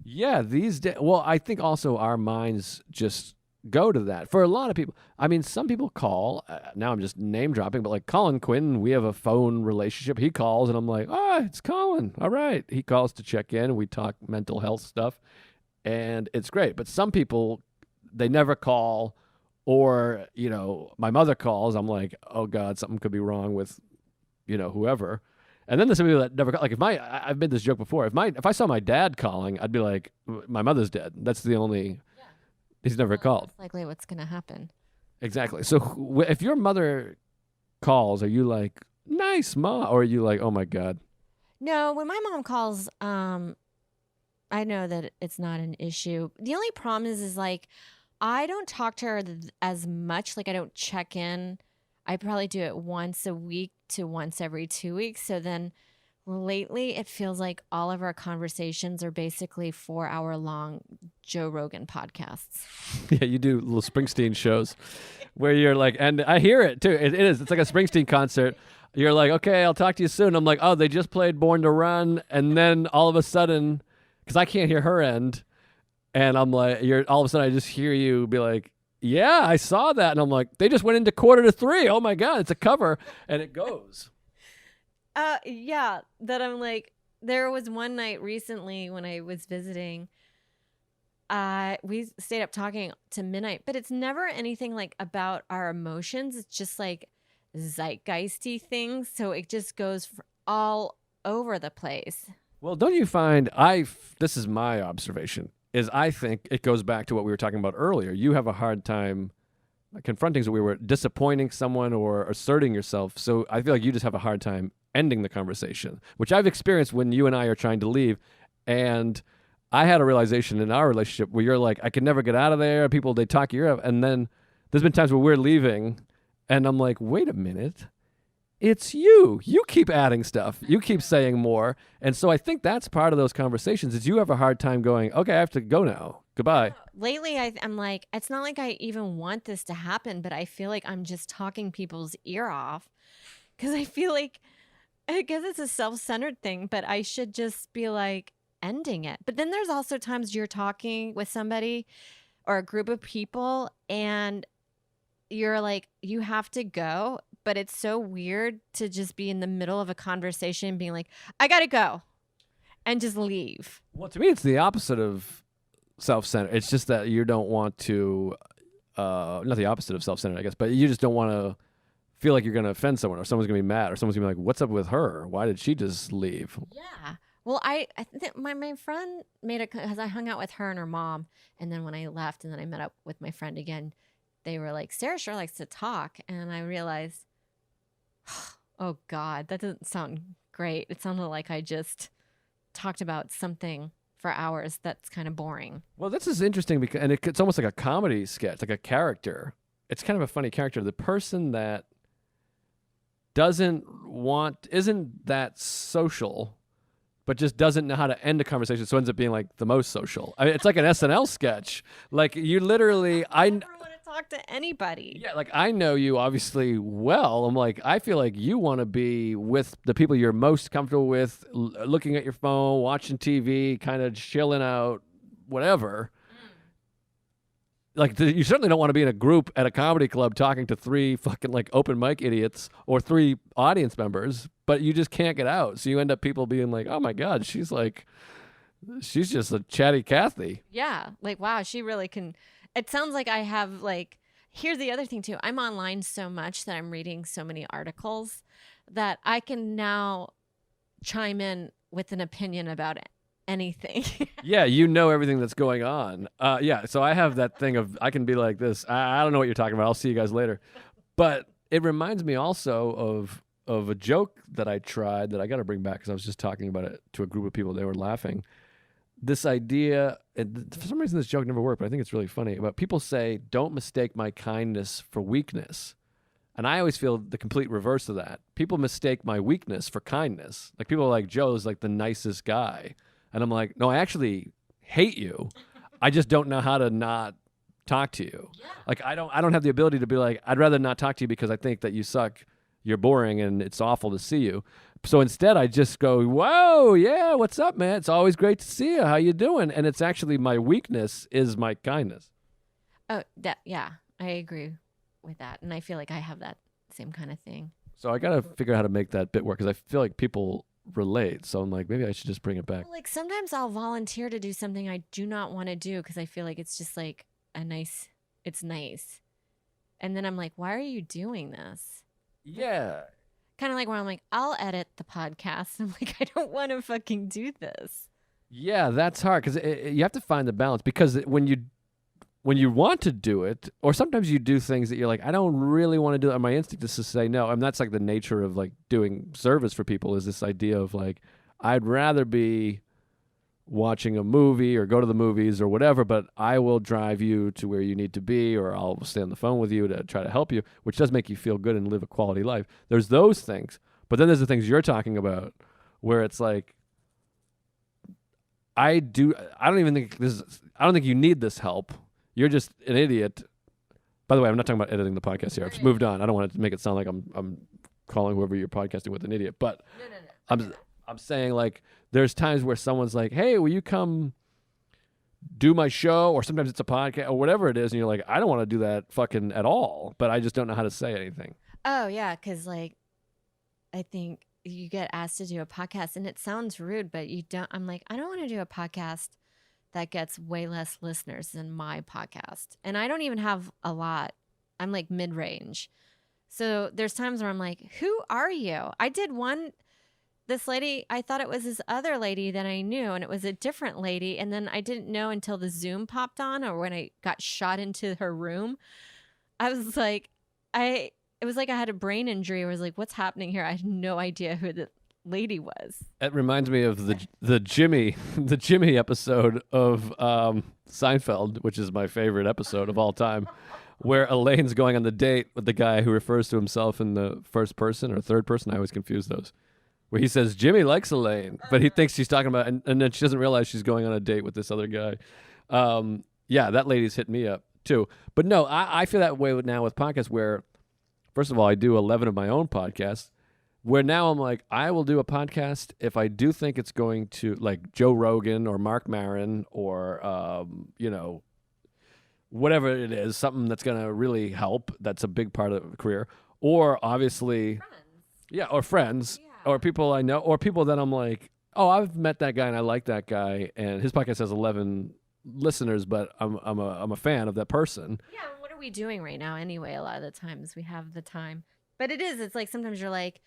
Yeah, these days. Well, I think also our minds just go to that. For a lot of people, I mean, some people call. Now I'm just name dropping, but like Colin Quinn, we have a phone relationship. He calls, and I'm like, it's Colin. All right. He calls to check in. We talk mental health stuff, and it's great. But some people, they never call, or my mother calls. I'm like, oh God, something could be wrong with, whoever. And then there's some people that never call. Like I've made this joke before. If I saw my dad calling, I'd be like, my mother's dead. That's the only. He's never called. That's likely what's going to happen. Exactly. So if your mother calls, are you like, nice, Ma? Or are you like, oh, my God? No, when my mom calls, I know that it's not an issue. The only problem is like, I don't talk to her as much. Like, I don't check in. I probably do it once a week to once every 2 weeks. So then lately, it feels like all of our conversations are basically 4-hour-long Joe Rogan podcasts. Yeah, you do little Springsteen shows where you're like, and I hear it too. It is. It's like a Springsteen concert. You're like, okay, I'll talk to you soon. I'm like, oh, they just played Born to Run. And then all of a sudden, because I can't hear her end, and I'm like, all of a sudden I just hear you be like, yeah, I saw that. And I'm like, they just went into 2:45. Oh my God, it's a cover. And it goes. Yeah, that I'm like, there was one night recently when I was visiting, we stayed up talking to midnight, but it's never anything like about our emotions. It's just like zeitgeisty things. So it just goes all over the place. Well, don't you find this is my observation, is I think it goes back to what we were talking about earlier. You have a hard time confronting, so we were disappointing someone or asserting yourself. So I feel like you just have a hard time ending the conversation, which I've experienced when you and I are trying to leave. And I had a realization in our relationship where you're like, I can never get out of there. People, they talk you up. And then there's been times where we're leaving and I'm like, wait a minute. It's you. You keep adding stuff. You keep saying more. And so I think that's part of those conversations is you have a hard time going, okay, I have to go now. Goodbye. Lately, I'm like, it's not like I even want this to happen, but I feel like I'm just talking people's ear off because I feel like, I guess it's a self-centered thing, but I should just be like ending it. But then there's also times you're talking with somebody or a group of people and you're like, you have to go. But it's so weird to just be in the middle of a conversation being like, I got to go and just leave. Well, to me, it's the opposite of self-centered. It's just that you don't want to, not the opposite of self-centered, I guess, but you just don't want to feel like you're going to offend someone or someone's going to be mad or someone's going to be like, what's up with her? Why did she just leave? Yeah. Well, I think my friend because I hung out with her and her mom. And then when I left and then I met up with my friend again, they were like, Sarah sure likes to talk. And I realized, oh God, that doesn't sound great. It sounded like I just talked about something for hours that's kind of boring. Well, this is interesting because, and it's almost like a comedy sketch, like a character. It's kind of a funny character. The person that isn't that social, but just doesn't know how to end a conversation, so ends up being like the most social. I mean, it's like an SNL sketch. Like you literally, I never want to talk to anybody. Yeah, like I know you obviously well. I'm like, I feel like you want to be with the people you're most comfortable with, looking at your phone, watching TV, kind of chilling out, whatever. Like you certainly don't want to be in a group at a comedy club talking to 3 fucking like open mic idiots or 3 audience members, but you just can't get out. So you end up people being like, oh my God, she's just a chatty Cathy. Yeah. Like, wow, she really can. It sounds like I have like, here's the other thing too. I'm online so much that I'm reading so many articles that I can now chime in with an opinion about it. Anything. Yeah, you know everything that's going on. Yeah, so I have that thing of I can be like this. I don't know what you're talking about. I'll see you guys later. But it reminds me also of a joke that I tried that I got to bring back because I was just talking about it to a group of people. They were laughing. This idea, for some reason this joke never worked, but I think it's really funny. About people say, don't mistake my kindness for weakness. And I always feel the complete reverse of that. People mistake my weakness for kindness. Like people are like, Joe's like the nicest guy. And I'm like, no, I actually hate you. I just don't know how to not talk to you. Yeah. Like I don't have the ability to be like, I'd rather not talk to you because I think that you suck you're boring and it's awful to see you. So instead, I just go, whoa, yeah, what's up, man? It's always great to see you. How you doing? And it's actually my weakness is my kindness. Oh, yeah, I agree with that. And I feel like I have that same kind of thing. So I got to figure out how to make that bit work because I feel like people relate. So I'm like, maybe I should just bring it back. Well, like sometimes I'll volunteer to do something I do not want to do because I feel like it's just like it's nice. And then I'm like, why are you doing this? Yeah. Kind of like where I'm like, I'll edit the podcast. I'm like, I don't want to fucking do this. Yeah, that's hard because you have to find the balance because when you want to do it, or sometimes you do things that you're like, I don't really want to do it. And my instinct is to say no. And that's like the nature of like doing service for people is this idea of like, I'd rather be watching a movie or go to the movies or whatever, but I will drive you to where you need to be, or I'll stay on the phone with you to try to help you, which does make you feel good and live a quality life. There's those things. But then there's the things you're talking about where it's like, I don't think you need this help. You're just an idiot. By the way, I'm not talking about editing the podcast here. I've just moved on. I don't want to make it sound like I'm calling whoever you're podcasting with an idiot. But no. I'm saying like there's times where someone's like, hey, will you come do my show? Or sometimes it's a podcast or whatever it is. And you're like, I don't want to do that fucking at all. But I just don't know how to say anything. Oh, yeah. Because like I think you get asked to do a podcast and it sounds rude, but you don't. I'm like, I don't want to do a podcast that gets way less listeners than my podcast. And I don't even have a lot. I'm like mid-range. So there's times where I'm like, who are you? I did this lady, I thought it was this other lady that I knew, and it was a different lady. And then I didn't know until the Zoom popped on or when I got shot into her room. I was like, it was like I had a brain injury. I was like, what's happening here? I had no idea who the lady was. It reminds me of the Jimmy episode of Seinfeld, which is my favorite episode of all time, where Elaine's going on the date with the guy who refers to himself in the first person or third person. I always confuse those. Where he says Jimmy likes Elaine, but he thinks she's talking about, and then she doesn't realize she's going on a date with this other guy. Yeah, that lady's hit me up too. But no, I feel that way now with podcasts where, first of all, I do 11 of my own podcasts. Where now I'm like, I will do a podcast if I do think it's going to, like Joe Rogan or Mark Maron or, whatever it is, something that's going to really help. That's a big part of the career. Or obviously, friends, or people I know, or people that I'm like, oh, I've met that guy and I like that guy, and his podcast has 11 listeners, but I'm a fan of that person. Yeah, what are we doing right now anyway? A lot of the times we have the time, but it's like sometimes you're like,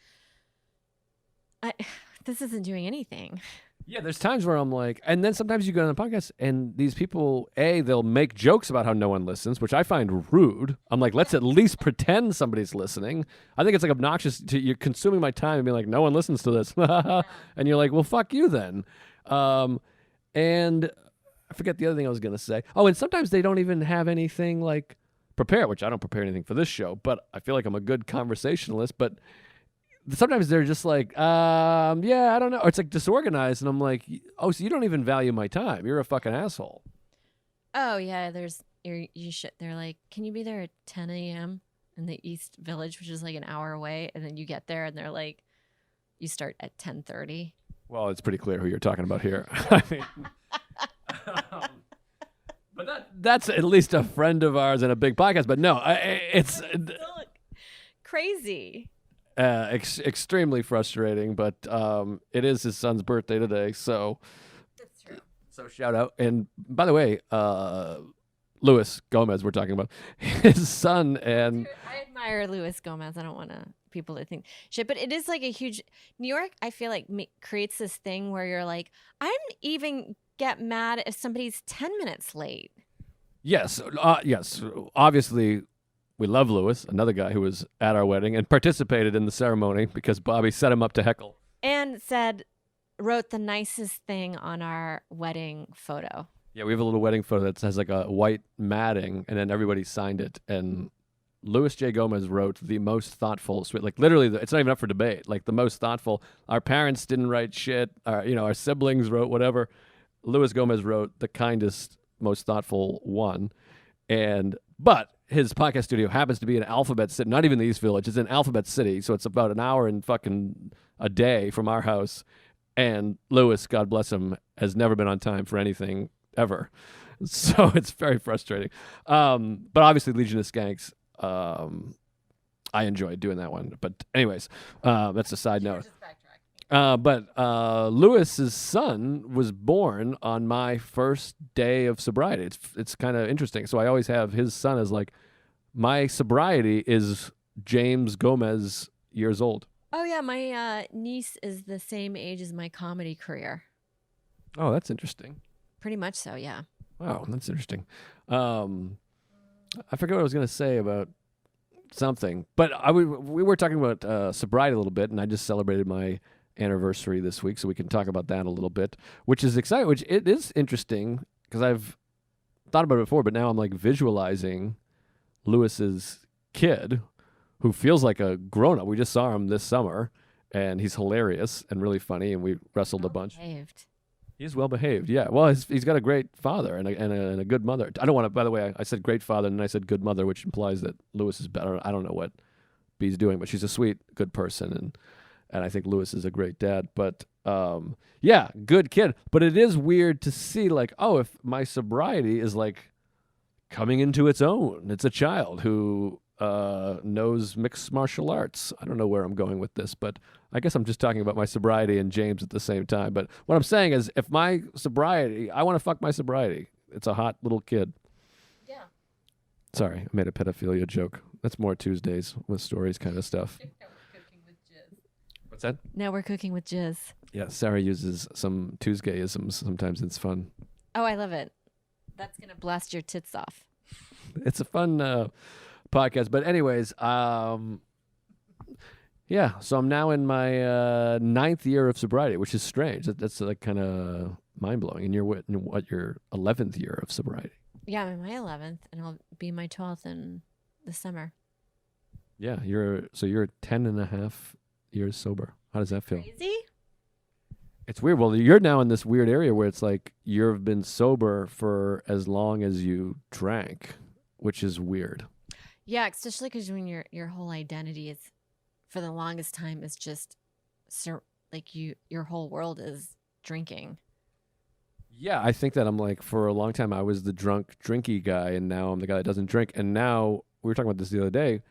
this isn't doing anything. Yeah, there's times where I'm like, and then sometimes you go on a podcast and these people, they'll make jokes about how no one listens, which I find rude. I'm like, let's at least pretend somebody's listening. I think it's like obnoxious you're consuming my time and being like, no one listens to this. And you're like, well, fuck you then. And I forget the other thing I was going to say. Oh, and sometimes they don't even have anything like prepared, which I don't prepare anything for this show, but I feel like I'm a good conversationalist, but sometimes they're just like, I don't know. Or it's like disorganized. And I'm like, oh, so you don't even value my time. You're a fucking asshole. Oh, yeah. They're like, can you be there at 10 a.m. in the East Village, which is like an hour away? And then you get there and they're like, you start at 10:30. Well, it's pretty clear who you're talking about here. I mean, but that's at least a friend of ours and a big podcast. But no, it's crazy. Extremely frustrating, but it is his son's birthday today, so that's true. So shout out. And by the way, Luis Gomez, we're talking about his son, and I admire Luis Gomez. I don't want people to think shit, but it is like a huge New York. I feel like creates this thing where you're like, I'm even get mad if somebody's 10 minutes late. Yes, obviously. We love Lewis, another guy who was at our wedding and participated in the ceremony because Bobby set him up to heckle. And wrote the nicest thing on our wedding photo. Yeah, we have a little wedding photo that has like a white matting, and then everybody signed it. And Luis J. Gomez wrote the most thoughtful, sweet, like literally, it's not even up for debate, like the most thoughtful. Our parents didn't write shit. Our siblings wrote whatever. Luis Gomez wrote the kindest, most thoughtful one. And But his podcast studio happens to be in Alphabet City, not even the East Village. It's in Alphabet City, so it's about an hour and fucking a day from our house. And Lewis, God bless him, has never been on time for anything ever. So it's very frustrating. But obviously, Legion of Skanks, I enjoyed doing that one. But anyways, that's a side note. But Lewis's son was born on my first day of sobriety. It's kind of interesting. So I always have his son as like, my sobriety is James Gomez years old. Oh yeah, my niece is the same age as my comedy career. Oh, that's interesting. Pretty much so, yeah. Wow, that's interesting. I forget what I was going to say about something, but we were talking about sobriety a little bit, and I just celebrated my anniversary this week, so we can talk about that a little bit, which is exciting. Which it is interesting because I've thought about it before, but now I'm like visualizing Lewis's kid, who feels like a grown up. We just saw him this summer, and he's hilarious and really funny, and we wrestled a bunch. Behaved. He's well behaved, yeah. Well, he's got a great father and a good mother. I don't want to. By the way, I said great father and then I said good mother, which implies that Lewis is better. I don't know what B's doing, but she's a sweet, good person, and I think Lewis is a great dad. But yeah, good kid. But it is weird to see like, oh, if my sobriety is like coming into its own. It's a child who knows mixed martial arts. I don't know where I'm going with this, but I guess I'm just talking about my sobriety and James at the same time. But what I'm saying is, if my sobriety, I want to fuck my sobriety. It's a hot little kid. Yeah. Sorry, I made a pedophilia joke. That's more Tuesdays with stories kind of stuff. Now we're cooking with jizz. What's that? Now we're cooking with jizz. Yeah, Sarah uses some Tuesdayisms. Sometimes it's fun. Oh, I love it. That's going to blast your tits off. It's a fun podcast. But anyways, yeah, so I'm now in my 9th year of sobriety, which is strange. That's like kind of mind-blowing. And you're in what, your 11th year of sobriety? Yeah, I'm in my 11th, and I'll be my 12th in the summer. Yeah, you're 10 and a half years sober. How does that feel? Crazy? It's weird. Well, you're now in this weird area where it's like you've been sober for as long as you drank, which is weird. Yeah, especially because when your whole identity is, for the longest time, is just like your whole world is drinking. Yeah, I think that I'm like, for a long time I was the drunk, drinky guy, and now I'm the guy that doesn't drink. And now, we were talking about this the other day,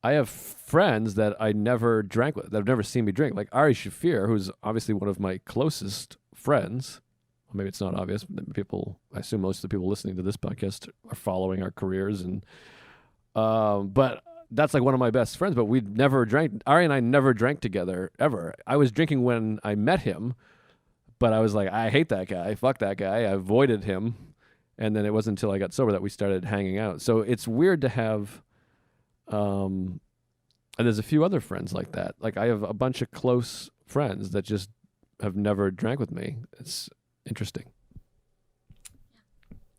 I have friends that I never drank with, that have never seen me drink. Like Ari Shafir, who's obviously one of my closest friends. Well, maybe it's not obvious. I assume most of the people listening to this podcast are following our careers. And but that's like one of my best friends, but we never drank. Ari and I never drank together, ever. I was drinking when I met him, but I was like, I hate that guy. Fuck that guy. I avoided him. And then it wasn't until I got sober that we started hanging out. So it's weird to have... and there's a few other friends like that. Like I have a bunch of close friends that just have never drank with me. It's interesting.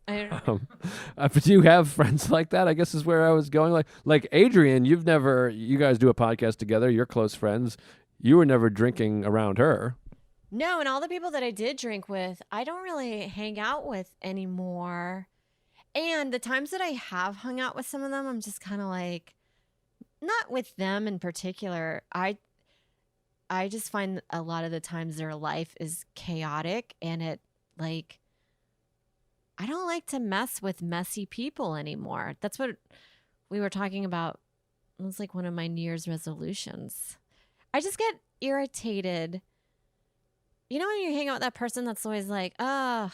I don't know. But do you have friends like that? I guess is where I was going. Like Adrienne, you guys do a podcast together. You're close friends. You were never drinking around her. No, and all the people that I did drink with, I don't really hang out with anymore. And the times that I have hung out with some of them, I'm just kind of like, not with them in particular. I just find a lot of the times their life is chaotic, and it like, I don't like to mess with messy people anymore. That's what we were talking about. It was like one of my New Year's resolutions. I just get irritated. You know, when you hang out with that person that's always like, I'm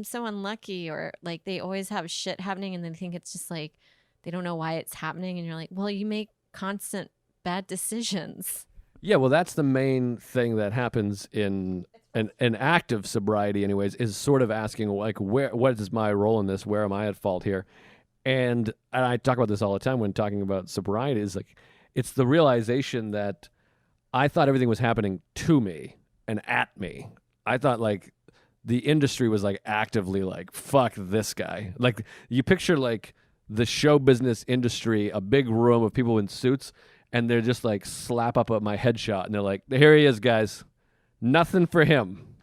so unlucky, or like they always have shit happening and they think it's just like, they don't know why it's happening. And you're like, well, you make constant bad decisions. Yeah, well, that's the main thing that happens in an active sobriety anyways, is sort of asking like, what is my role in this? Where am I at fault here? And I talk about this all the time when talking about sobriety, is like, it's the realization that I thought everything was happening to me and at me. I thought like the industry was like actively like, fuck this guy. Like you picture like the show business industry, a big room of people in suits, and they're just like slap up at my headshot and they're like, here he is, guys. Nothing for him.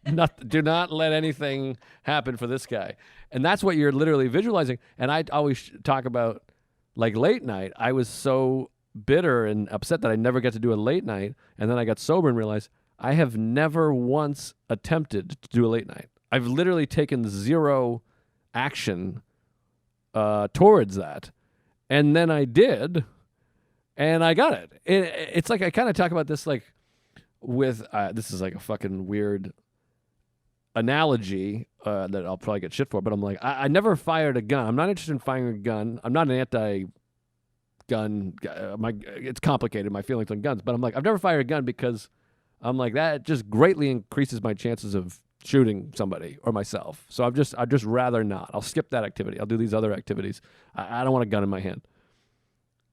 Do not let anything happen for this guy. And that's what you're literally visualizing. And I always talk about like late night. I was so bitter and upset that I never get to do a late night. And then I got sober and realized I have never once attempted to do a late night. I've literally taken zero action towards that. And then I did, and I got it. It's like I kind of talk about this like with this is like a fucking weird analogy that I'll probably get shit for, but I'm like, I never fired a gun. I'm not interested in firing a gun. I'm not an anti-gun. It's complicated, my feelings on guns, but I'm like, I've never fired a gun because I'm like, that just greatly increases my chances of shooting somebody or myself. So I'd just rather not. I'll skip that activity. I'll do these other activities. I don't want a gun in my hand.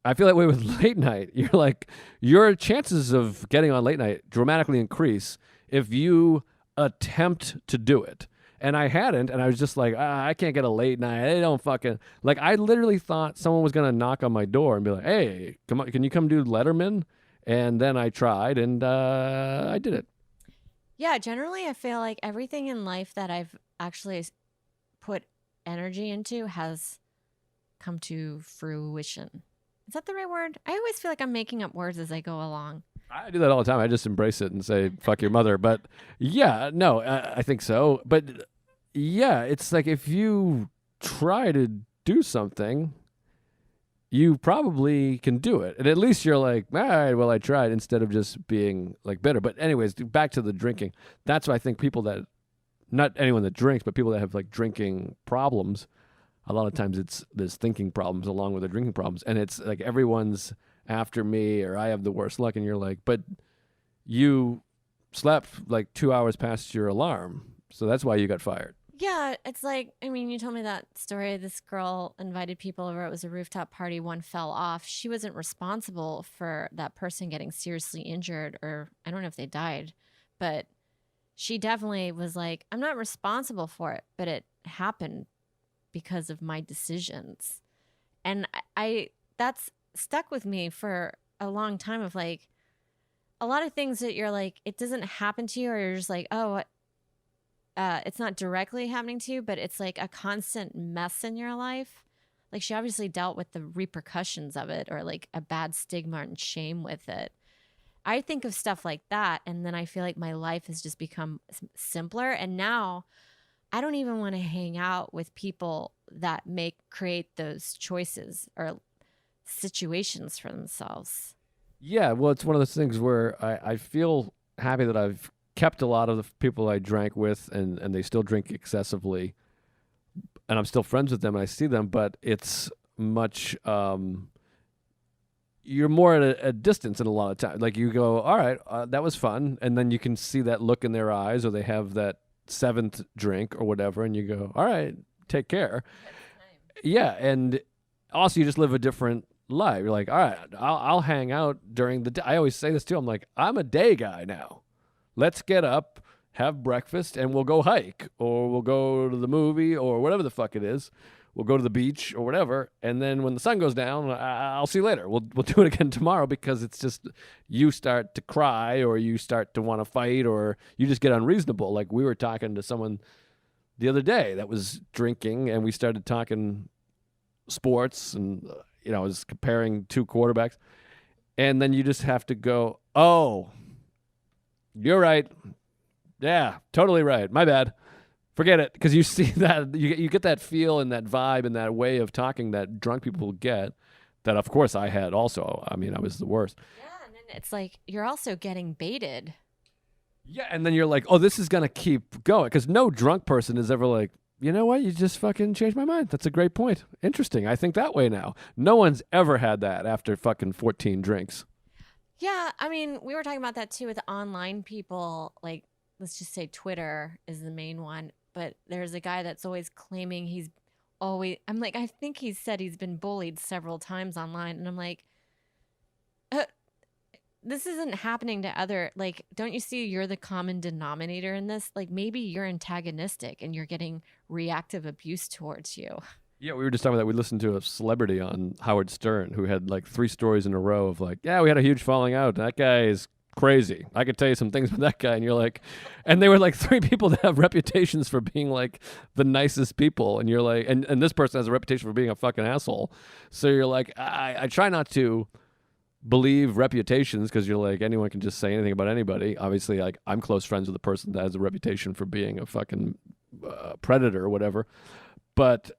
I feel that way with late night. You're like, your chances of getting on late night dramatically increase if you attempt to do it. And I hadn't, and I was just like, I can't get a late night. They don't fucking, like, I literally thought someone was going to knock on my door and be like, hey, come on, can you come do Letterman? And then I tried, and I did it. Yeah, generally I feel like everything in life that I've actually put energy into has come to fruition. Is that the right word? I always feel like I'm making up words as I go along. I do that all the time. I just embrace it and say, fuck your mother. But yeah, no, I think so. But yeah, it's like if you try to do something, you probably can do it. And at least you're like, all right, well, I tried, instead of just being like bitter. But anyways, back to the drinking. That's why I think people that, not anyone that drinks, but people that have like drinking problems, a lot of times there's thinking problems along with the drinking problems. And it's like everyone's after me or I have the worst luck. And you're like, but you slept like 2 hours past your alarm. So that's why you got fired. Yeah, it's like, I mean, you told me that story. This girl invited people over. It was a rooftop party. One fell off. She wasn't responsible for that person getting seriously injured, or I don't know if they died, but she definitely was like, I'm not responsible for it, but it happened because of my decisions. And I that's stuck with me for a long time, of like a lot of things that you're like, it doesn't happen to you, or you're just like, oh, it's not directly happening to you, but it's like a constant mess in your life. Like she obviously dealt with the repercussions of it, or like a bad stigma and shame with it. I think of stuff like that, and then I feel like my life has just become simpler. And now I don't even want to hang out with people that create those choices or situations for themselves. Yeah, well, it's one of those things where I feel happy that I've kept a lot of the people I drank with, and they still drink excessively, and I'm still friends with them and I see them, but it's much, you're more at a distance in a lot of times. Like you go, all right, that was fun. And then you can see that look in their eyes, or they have that seventh drink or whatever. And you go, all right, take care. Yeah. And also you just live a different life. You're like, all right, I'll hang out during the day. I always say this too. I'm like, I'm a day guy now. Let's get up, have breakfast, and we'll go hike, or we'll go to the movie, or whatever the fuck it is. We'll go to the beach or whatever, and then when the sun goes down, I'll see you later. We'll do it again tomorrow, because it's just you start to cry, or you start to want to fight, or you just get unreasonable. Like we were talking to someone the other day that was drinking, and we started talking sports, and I was comparing two quarterbacks, and then you just have to go, oh, you're right. Yeah, totally right. My bad. Forget it, because you see that, you get that feel and that vibe and that way of talking that drunk people get, that of course I had also. I mean, I was the worst. Yeah, and then it's like you're also getting baited. Yeah, and then you're like, oh, this is going to keep going, because no drunk person is ever like, you know what, you just fucking changed my mind. That's a great point. Interesting. I think that way now. No one's ever had that after fucking 14 drinks. Yeah, I mean, we were talking about that too with online people. Like, let's just say Twitter is the main one. But there's a guy that's always claiming I'm like, I think he said he's been bullied several times online. And I'm like, this isn't happening to like, don't you see you're the common denominator in this? Like, maybe you're antagonistic and you're getting reactive abuse towards you. Yeah, we were just talking about that. We listened to a celebrity on Howard Stern who had like 3 stories in a row of like, yeah, we had a huge falling out. That guy is crazy. I could tell you some things with that guy. And you're like, and they were like three people that have reputations for being like the nicest people. And you're like, and this person has a reputation for being a fucking asshole. So you're like, I try not to believe reputations because you're like, anyone can just say anything about anybody. Obviously, like, I'm close friends with a person that has a reputation for being a fucking predator or whatever. But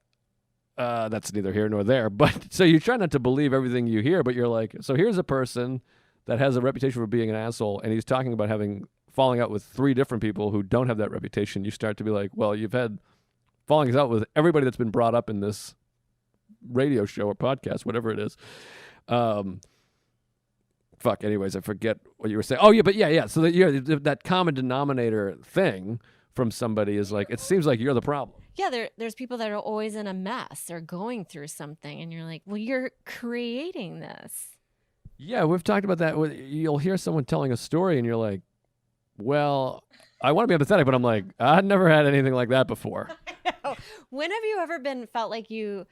that's neither here nor there. But so you try not to believe everything you hear, but you're like, so here's a person that has a reputation for being an asshole, and he's talking about having falling out with three different people who don't have that reputation. You start to be like, well, you've had fallings out with everybody that's been brought up in this radio show or podcast, whatever it is. Fuck. Anyways, I forget what you were saying. Oh yeah, but yeah. So that common denominator thing from somebody is like, it seems like you're the problem. Yeah, there's people that are always in a mess or going through something, and you're like, well, you're creating this. Yeah, we've talked about that. You'll hear someone telling a story, and you're like, well, I want to be empathetic, but I'm like, I've never had anything like that before. I know. When have you ever felt like you,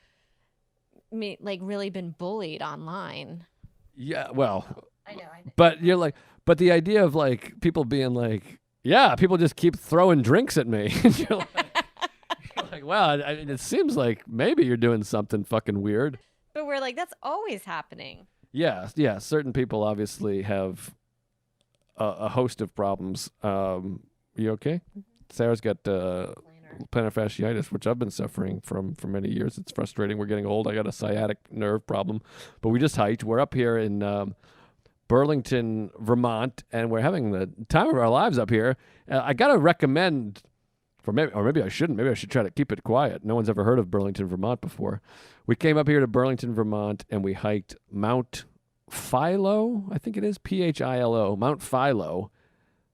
like, really been bullied online? Yeah, well, I know. But you're like, but the idea of like people being like, yeah, people just keep throwing drinks at me. And you're like, wow, I mean, it seems like maybe you're doing something fucking weird. But we're like, that's always happening. Yeah. Certain people obviously have a host of problems. You okay? Mm-hmm. Sarah's got plantar fasciitis, which I've been suffering from for many years. It's frustrating. We're getting old. I got a sciatic nerve problem. But we just hiked. We're up here in Burlington, Vermont, and we're having the time of our lives up here. I got to recommend, maybe I shouldn't. Maybe I should try to keep it quiet. No one's ever heard of Burlington, Vermont before. We came up here to Burlington, Vermont, and we hiked Mount Philo, I think it is, Philo, Mount Philo.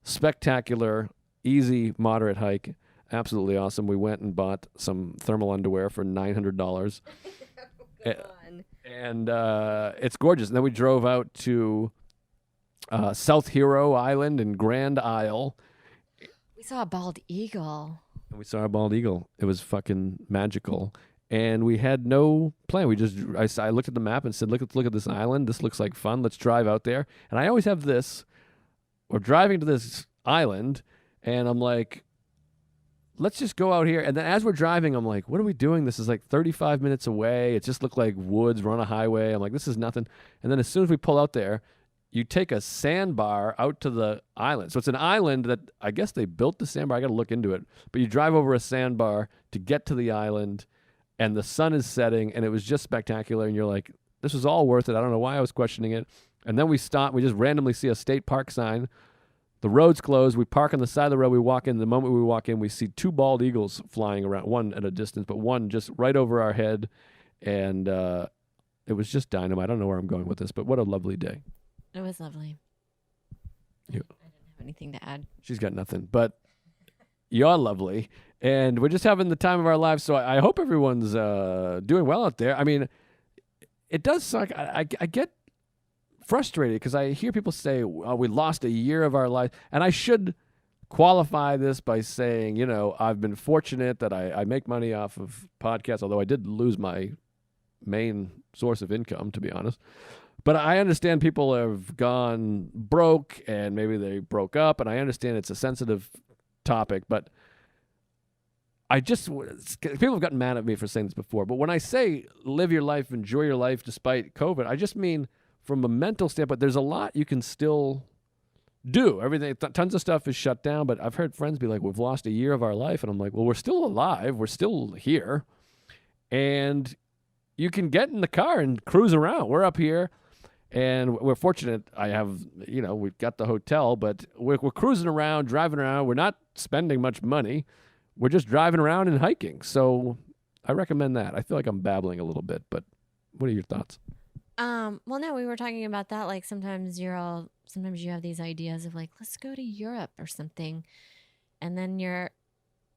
Spectacular, easy, moderate hike. Absolutely awesome. We went and bought some thermal underwear for $900. And it's gorgeous. And then we drove out to South Hero Island and Grand Isle. We saw a bald eagle. And we saw a bald eagle. It was fucking magical. And we had no plan. I looked at the map and said, look at this island. This looks like fun. Let's drive out there. And I always have this. We're driving to this island, and I'm like, let's just go out here. And then as we're driving, I'm like, what are we doing? This is like 35 minutes away. It just looked like woods. We're on a highway. I'm like, this is nothing. And then as soon as we pull out there, you take a sandbar out to the island. So it's an island that I guess they built the sandbar. I got to look into it. But you drive over a sandbar to get to the island, and the sun is setting, and it was just spectacular. And you're like, this was all worth it. I don't know why I was questioning it. And then we stop. We just randomly see a state park sign. The road's closed. We park on the side of the road. We walk in. The moment we walk in, we see two bald eagles flying around, one at a distance, but one just right over our head. And it was just dynamite. I don't know where I'm going with this, but what a lovely day. It was lovely. I didn't have anything to add. She's got nothing, but you're lovely. And we're just having the time of our lives. So I hope everyone's doing well out there. I mean, it does suck. I get frustrated because I hear people say, oh, we lost a year of our life. And I should qualify this by saying, I've been fortunate that I make money off of podcasts, although I did lose my main source of income, to be honest. But I understand people have gone broke and maybe they broke up, and I understand it's a sensitive topic, but people have gotten mad at me for saying this before, but when I say live your life, enjoy your life despite COVID, I just mean from a mental standpoint, there's a lot you can still do. Everything, tons of stuff is shut down, but I've heard friends be like, we've lost a year of our life. And I'm like, well, we're still alive. We're still here. And you can get in the car and cruise around. We're up here, and we're fortunate. We've got the hotel, but we're cruising around, driving around. We're not spending much money. We're just driving around and hiking. So I recommend that. I feel like I'm babbling a little bit, but what are your thoughts? Well, no, we were talking about that. Like sometimes you have these ideas of like, let's go to Europe or something. And then you're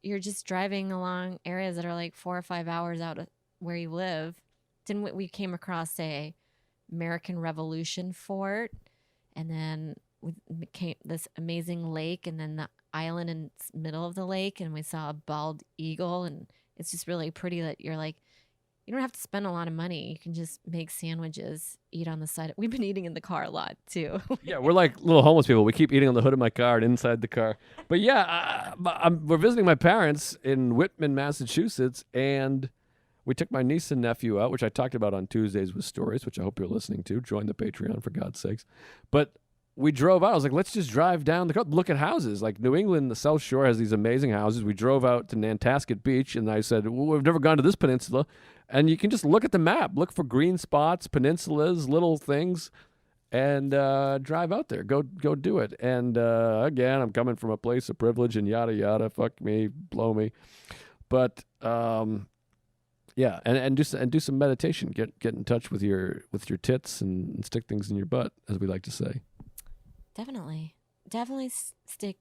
just driving along areas that are like 4 or 5 hours out of where you live. Then we came across a American Revolution fort, and then we came this amazing lake, and then the island in the middle of the lake, and we saw a bald eagle, and it's just really pretty that you're like, You don't have to spend a lot of money. You can just make sandwiches, eat on the side. We've been eating in the car a lot too. Yeah, we're like little homeless people. We keep eating on the hood of my car and inside the car. But yeah, we're visiting my parents in Whitman, Massachusetts, and we took my niece and nephew out, which I talked about on Tuesdays with Stories, which I hope you're listening to. Join the Patreon, for God's sakes. But we drove out. I was like, let's just drive down the coast, look at houses. Like New England, the South Shore has these amazing houses. We drove out to Nantasket Beach, and I said, well, we've never gone to this peninsula. And you can just look at the map, look for green spots, peninsulas, little things, and drive out there. Go do it. And again, I'm coming from a place of privilege and yada, yada. Fuck me, blow me. But yeah, and do some meditation. Get in touch with your tits and stick things in your butt, as we like to say. Definitely stick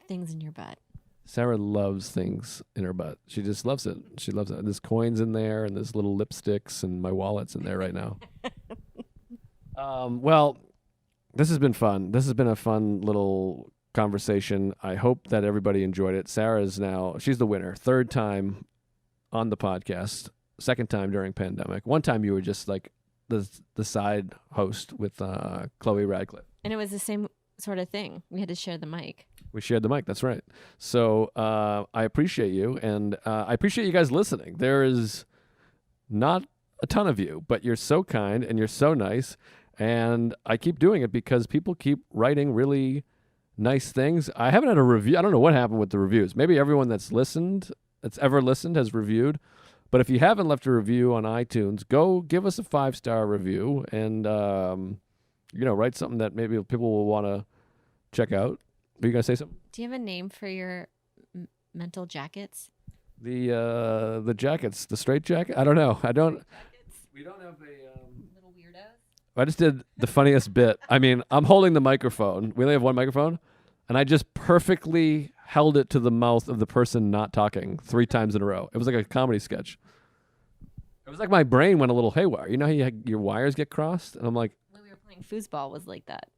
things in your butt. Sarah loves things in her butt. She just loves it. She loves it. There's coins in there, and there's little lipsticks, and my wallet's in there right now. Well, this has been fun. This has been a fun little conversation. I hope that everybody enjoyed it. She's the winner. 3rd time on the podcast. 2nd time during pandemic. 1 time you were just like the side host with Chloe Radcliffe. And it was the same sort of thing. We had to share the mic. We shared the mic. That's right. So I appreciate you, and I appreciate you guys listening. There is not a ton of you, but you're so kind and you're so nice. And I keep doing it because people keep writing really nice things. I haven't had a review. I don't know what happened with the reviews. Maybe everyone that's ever listened has reviewed. But if you haven't left a review on iTunes, go give us a 5-star review and, write something that maybe people will want to check out. Are you going to say something? Do you have a name for your mental jackets? The jackets, the straight jacket? I don't know. We don't have a... Little weirdos? I just did the funniest bit. I mean, I'm holding the microphone. We only have one microphone. And I just perfectly held it to the mouth of the person not talking 3 times in a row. It was like a comedy sketch. It was like my brain went a little haywire. You know how your wires get crossed? And I'm like... When we were playing foosball was like that.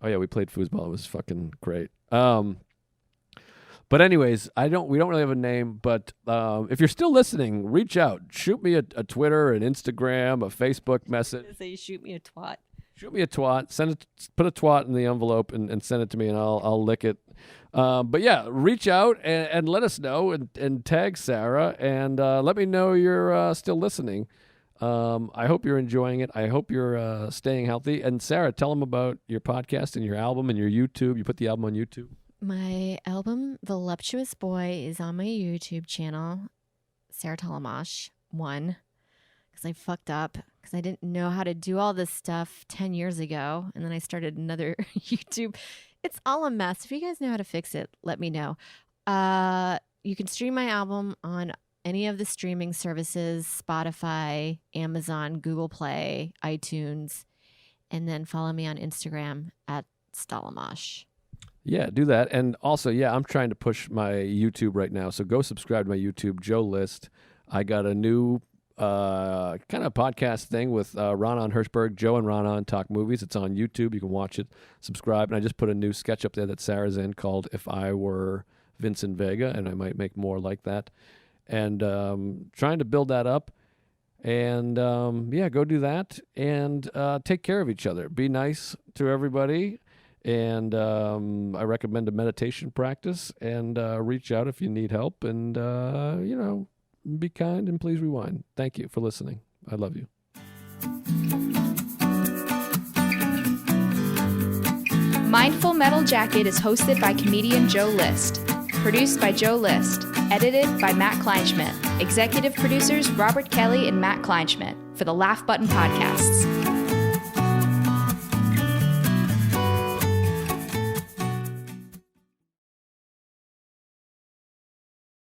Oh, yeah, we played foosball. It was fucking great. But anyways, we don't really have a name, but if you're still listening, reach out. Shoot me a Twitter, an Instagram, a Facebook message. Say, shoot me a twat. Shoot me a twat. Put a twat in the envelope and send it to me, and I'll lick it. But yeah, reach out and let us know and tag Sarah and let me know you're still listening. I hope you're enjoying it. I hope you're staying healthy. And Sarah, tell them about your podcast and your album and your YouTube. You put the album on YouTube. My album, Voluptuous Boy, is on my YouTube channel, Sarah Tollemache 1, because I fucked up because I didn't know how to do all this stuff 10 years ago. And then I started another YouTube. It's all a mess. If you guys know how to fix it, let me know. You can stream my album on any of the streaming services, Spotify, Amazon, Google Play, iTunes, and then follow me on Instagram at Tollemache. Yeah, do that. And also, yeah, I'm trying to push my YouTube right now. So go subscribe to my YouTube, Joe List. I got a new kind of podcast thing with Ronan Hirschberg. Joe and Ronan talk movies. It's on YouTube. You can watch it, subscribe. And I just put a new sketch up there that Sarah's in called If I Were Vincent Vega, and I might make more like that. And trying to build that up. And yeah, go do that. And take care of each other. Be nice to everybody. And I recommend a meditation practice, and reach out if you need help, and be kind and please rewind. Thank you for listening. I love you. Mindful Metal Jacket is hosted by comedian Joe List, produced by Joe List, edited by Matt Kleinschmidt, executive producers Robert Kelly and Matt Kleinschmidt for the Laugh Button Podcasts.